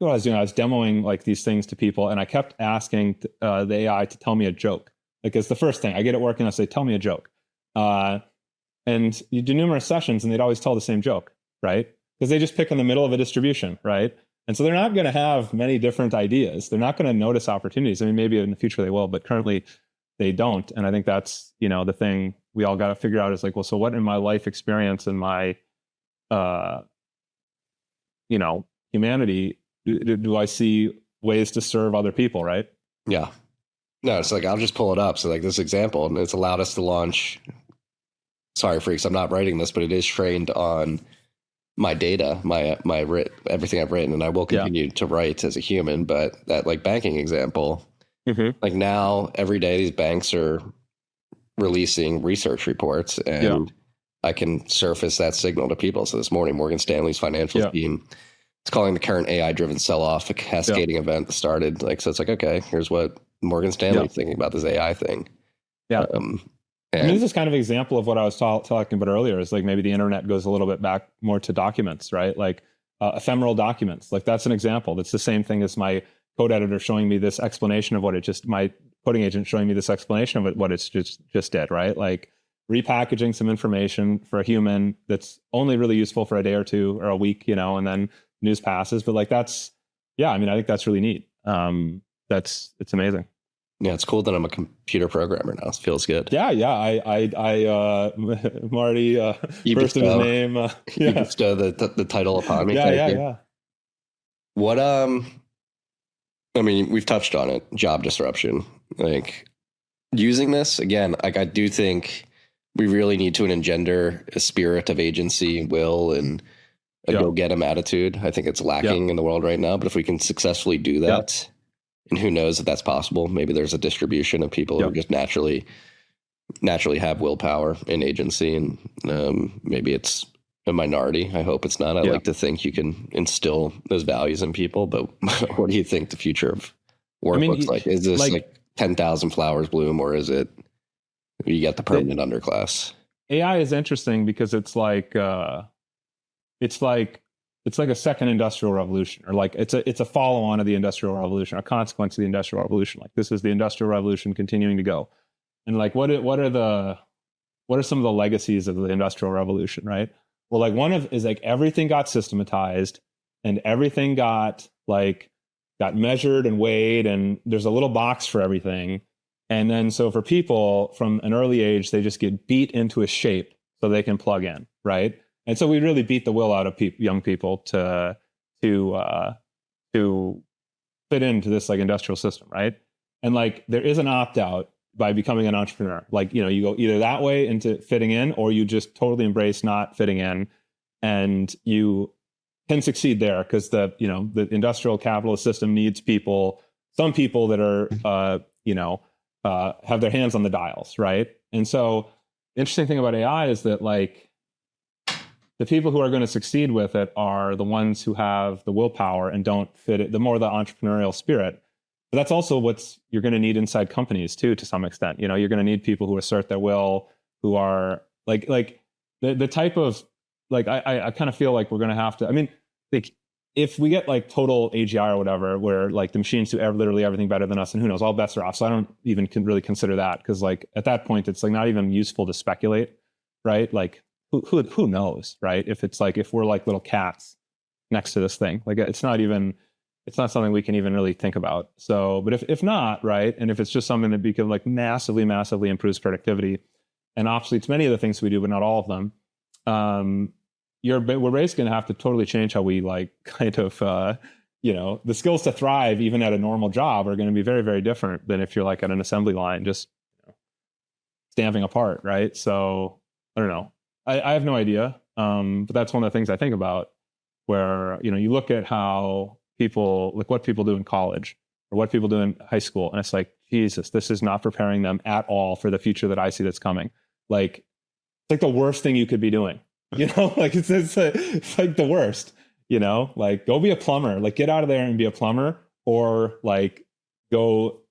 doing, I was demoing like these things to people, and I kept asking the AI to tell me a joke. Like it's the first thing I get it working. I say, tell me a joke. And you do numerous sessions and they'd always tell the same joke, right? Because they just pick in the middle of a distribution, right? And so they're not going to have many different ideas. They're not going to notice opportunities. I mean, maybe in the future they will, but currently they don't. And I think that's, the thing we all got to figure out is like, well, so what in my life experience and my, humanity do I see ways to serve other people, right? Yeah. No, it's like, I'll just pull it up. So like this example, and it's allowed us to launch, sorry, freaks, I'm not writing this, but it is trained on my data, everything I've written, and I will continue to write as a human. But that like banking example, like now every day these banks are releasing research reports, and I can surface that signal to people. So this morning, Morgan Stanley's financial team, it's calling the current AI-driven sell-off a cascading event that started. Like, so it's like, okay, here's what Morgan Stanley's thinking about this AI thing. Yeah. I mean, this is kind of an example of what I was talking about earlier, is like maybe the internet goes a little bit back more to documents, right? Like ephemeral documents. Like that's an example. That's the same thing as my code editor showing me this explanation of my coding agent showing me this explanation of what it's just did, right? Like repackaging some information for a human that's only really useful for a day or two or a week, and then news passes. But like I think that's really neat. It's amazing. Yeah, it's cool that I'm a computer programmer now. It feels good. Yeah. I Marty, first of his name. You bestow the title upon me. Yeah. What, I mean, we've touched on it, job disruption. Like using this, again, like I do think we really need to engender a spirit of agency, will, and a go-get-em attitude. I think it's lacking in the world right now. But if we can successfully do that, and who knows if that's possible, maybe there's a distribution of people who just naturally have willpower and agency, and maybe it's a minority. I hope it's not. I like to think you can instill those values in people. But what do you think the future of work looks like? Is this like 10,000 flowers bloom, or is it you get the permanent underclass? AI is interesting because it's like a second industrial revolution, or like it's a follow-on of the industrial revolution, a consequence of the industrial revolution. Like this is the industrial revolution continuing to go. And like what are some of the legacies of the industrial revolution, right? Well, like is like everything got systematized, and everything got measured and weighed, and there's a little box for everything. And then so for people from an early age, they just get beat into a shape so they can plug in, right? And so we really beat the will out of young people to fit into this like industrial system, right? And like there is an opt out by becoming an entrepreneur. Like, you go either that way into fitting in, or you just totally embrace not fitting in, and you can succeed there because the industrial capitalist system needs some people that are have their hands on the dials, right? And so the interesting thing about AI is that like the people who are going to succeed with it are the ones who have the willpower and don't fit it, the more the entrepreneurial spirit. But that's also what you're going to need inside companies too, to some extent. You're going to need people who assert their will, who are like the type of like, I kind of feel like we're going to have to, I mean, like if we get like total AGI or whatever, where like the machines do literally everything better than us, and who knows, all bets are off. So I don't even really consider that, because like at that point, it's like not even useful to speculate, right? Like who knows, right? If we're like little cats next to this thing, like it's not something we can even really think about. So, but if not, right, and if it's just something that becomes like massively improves productivity and obsoletes many of the things we do, but not all of them, we're basically going to have to totally change how we like kind of, the skills to thrive even at a normal job are going to be very, very different than if you're like at an assembly line, just stamping a part, right? So I don't know. I have no idea. But that's one of the things I think about, where, you look at how what people do in college or what people do in high school, and it's like, Jesus, this is not preparing them at all for the future that I see that's coming. Like, it's like the worst thing you could be doing. Like it's like the worst, like go be a plumber, like get out of there and be a plumber, or like go,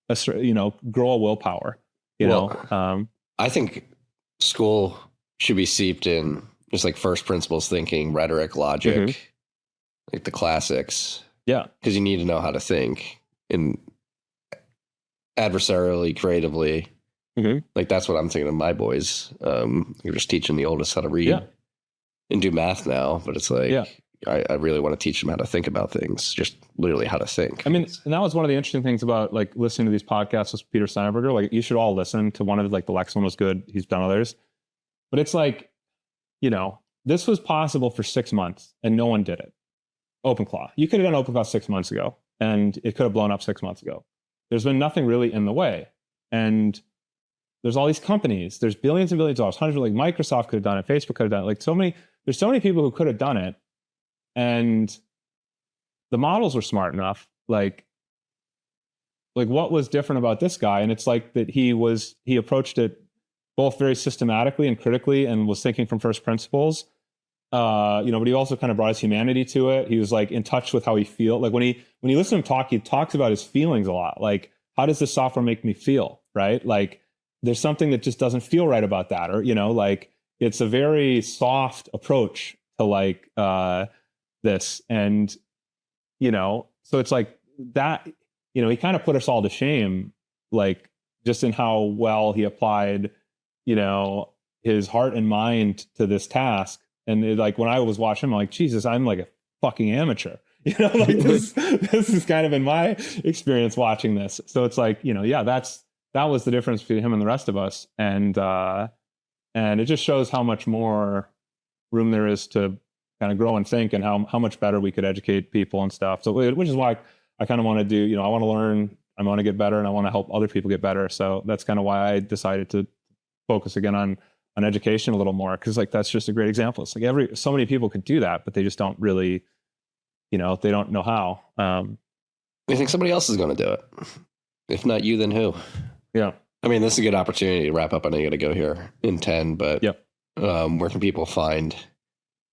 grow a willpower, I think school should be seeped in just like first principles thinking, rhetoric, logic, like the classics. Yeah. Because you need to know how to think in adversarially, creatively. Like that's what I'm thinking of my boys. You're just teaching the oldest how to read and do math now, but it's like I really want to teach them how to think about things, just literally how to think. I mean, and that was one of the interesting things about like listening to these podcasts with Peter Steinberger. Like you should all listen to one of like the Lex one was good. He's done others, but it's like, this was possible for 6 months and no one did it. OpenClaw. You could have done OpenClaw 6 months ago and it could have blown up 6 months ago. There's been nothing really in the way. And there's all these companies, there's billions and billions of dollars, hundreds, like Microsoft could have done it, Facebook could have done it. Like there's so many people who could have done it. And the models were smart enough. Like what was different about this guy? And it's like that he approached it both very systematically and critically and was thinking from first principles. But he also kind of brought his humanity to it. He was like in touch with how he feels. Like when you listen to him talk, he talks about his feelings a lot. Like, how does this software make me feel? Right? Like there's something that just doesn't feel right about that. Or, like it's a very soft approach to like this. And, so it's like that, he kind of put us all to shame, like just in how well he applied, his heart and mind to this task. And like when I was watching him, I'm like, Jesus, I'm like a fucking amateur. Like this is kind of in my experience watching this. So it's like, that was the difference between him and the rest of us. And it just shows how much more room there is to kind of grow and think, and how much better we could educate people and stuff. So which is why I kind of want to do, I want to learn, I want to get better, and I want to help other people get better. So that's kind of why I decided to focus again on education a little more, because like that's just a great example. It's like so many people could do that, but they just don't really, they don't know how. You think somebody else is going to do it? If not you, then who? Yeah. I mean, this is a good opportunity to wrap up. I know you got to go here in 10, but yep. Where can people find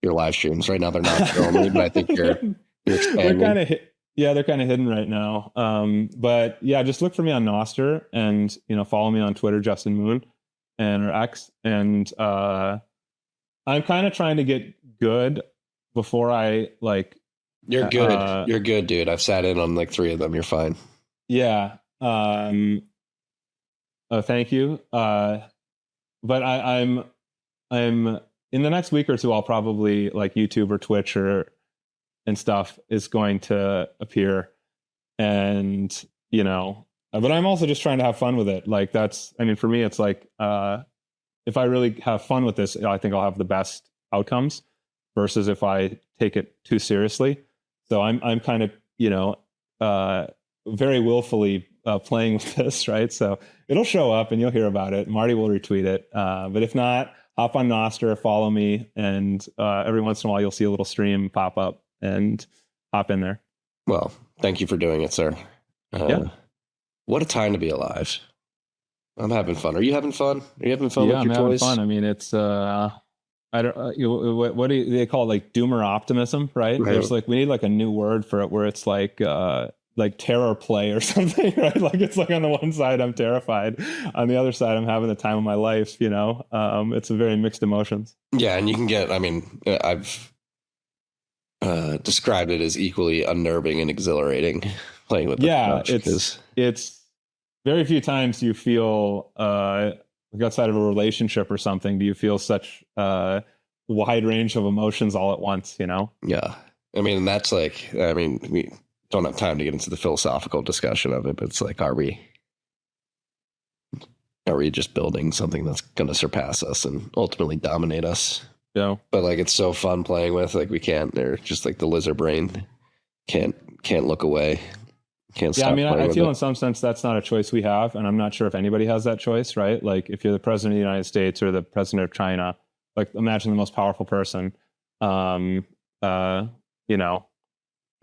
your live streams? Right now they're not showing me, but I think you're expanding. They're kind of hidden right now. But yeah, just look for me on Nostr and, follow me on Twitter, Justin Moon, or X. And I'm kind of trying to get good before I like. You're good. You're good, dude. I've sat in on like 3 of them. You're fine. Yeah. Thank you. But I'm in the next week or two, I'll probably like YouTube or Twitch and stuff is going to appear. And, but I'm also just trying to have fun with it. Like for me, it's like, if I really have fun with this, I think I'll have the best outcomes versus if I take it too seriously. So I'm kind of, very willfully playing with this, right? So it'll show up and you'll hear about it. Marty will retweet it. But if not, hop on Nostr, follow me, and every once in a while you'll see a little stream pop up and hop in there. Well, thank you for doing it, sir. Yeah. What a time to be alive. I'm having fun. Are you having fun? Are you having fun with your I'm having toys? fun. I mean, it's I don't what do they call it, like doomer optimism, right? There's like we need like a new word for it where it's like terror play or something, right? Like it's like on the one side I'm terrified, on the other side I'm having the time of my life, it's a very mixed emotions. Yeah, and you can get, I've described it as equally unnerving and exhilarating playing with it's very few times you feel like outside of a relationship or something do you feel such wide range of emotions all at once, Yeah. That's like, we don't have time to get into the philosophical discussion of it, but it's like, are we just building something that's going to surpass us and ultimately dominate us? Yeah. But like, it's so fun playing with, like, we can't, they're just like the lizard brain can't look away. Can't stop. Yeah. I feel in some sense that's not a choice we have. And I'm not sure if anybody has that choice, right? Like if you're the president of the United States or the president of China, like imagine the most powerful person,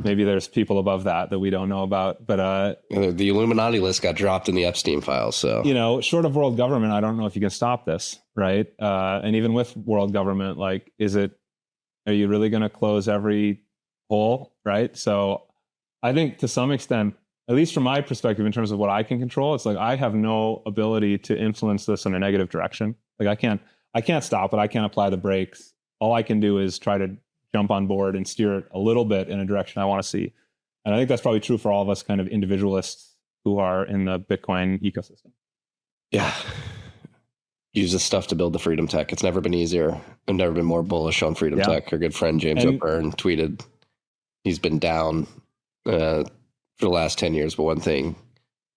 maybe there's people above that we don't know about, but the Illuminati list got dropped in the Epstein files. So, short of world government, I don't know if you can stop this, right? And even with world government, like, are you really going to close every hole, right? So I think to some extent, at least from my perspective, in terms of what I can control, it's like I have no ability to influence this in a negative direction. Like I can't stop it. I can't apply the brakes. All I can do is try to jump on board and steer it a little bit in a direction I want to see. And I think that's probably true for all of us kind of individualists who are in the Bitcoin ecosystem. Yeah. use this stuff to build the freedom tech. It's never been easier. I've never been more bullish on freedom tech. Our good friend James O'Byrne tweeted he's been down for the last 10 years, but one thing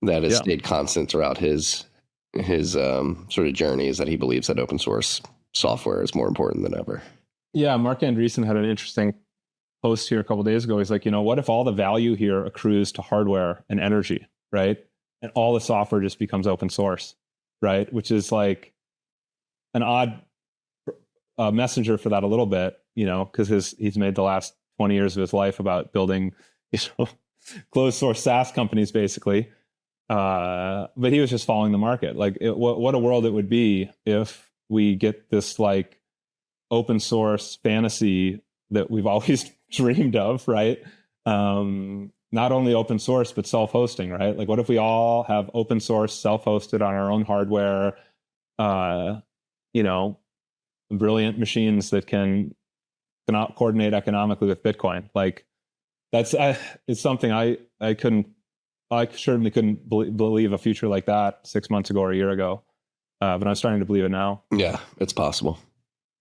that has stayed constant throughout his sort of journey is that he believes that open source software is more important than ever. Yeah, Mark Andreessen had an interesting post here a couple of days ago. He's like, what if all the value here accrues to hardware and energy, right? And all the software just becomes open source, right? Which is like an odd messenger for that a little bit, because he's made the last 20 years of his life about building, closed source SaaS companies, basically. But he was just following the market. Like, what a world it would be if we get this like open source fantasy that we've always dreamed of, right? Not only open source, but self-hosting, right? Like, what if we all have open source, self-hosted on our own hardware, brilliant machines that cannot coordinate economically with Bitcoin? Like, it's something I certainly couldn't believe a future like that 6 months ago or a year ago. But I'm starting to believe it now. Yeah, it's possible.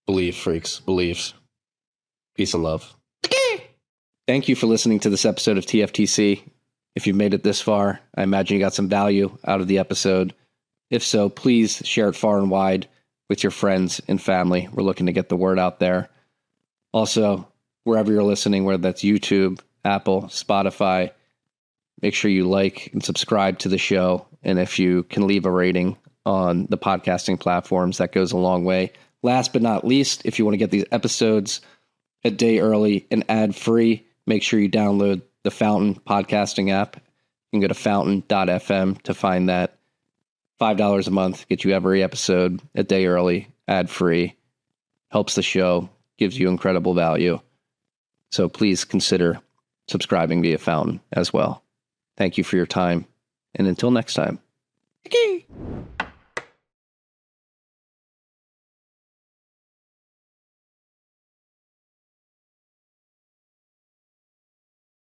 Believe, freaks. Believe. Peace and love. Thank you for listening to this episode of TFTC. If you've made it this far, I imagine you got some value out of the episode. If so, please share it far and wide with your friends and family. We're looking to get the word out there. Also, wherever you're listening, whether that's YouTube, Apple, Spotify, make sure you like and subscribe to the show. And if you can leave a rating on the podcasting platforms, that goes a long way. Last but not least, if you want to get these episodes a day early and ad-free, make sure you download the Fountain podcasting app. You can go to fountain.fm to find that. $5 a month gets you every episode a day early, ad-free. Helps the show, gives you incredible value. So please consider subscribing via Fountain as well. Thank you for your time, and until next time.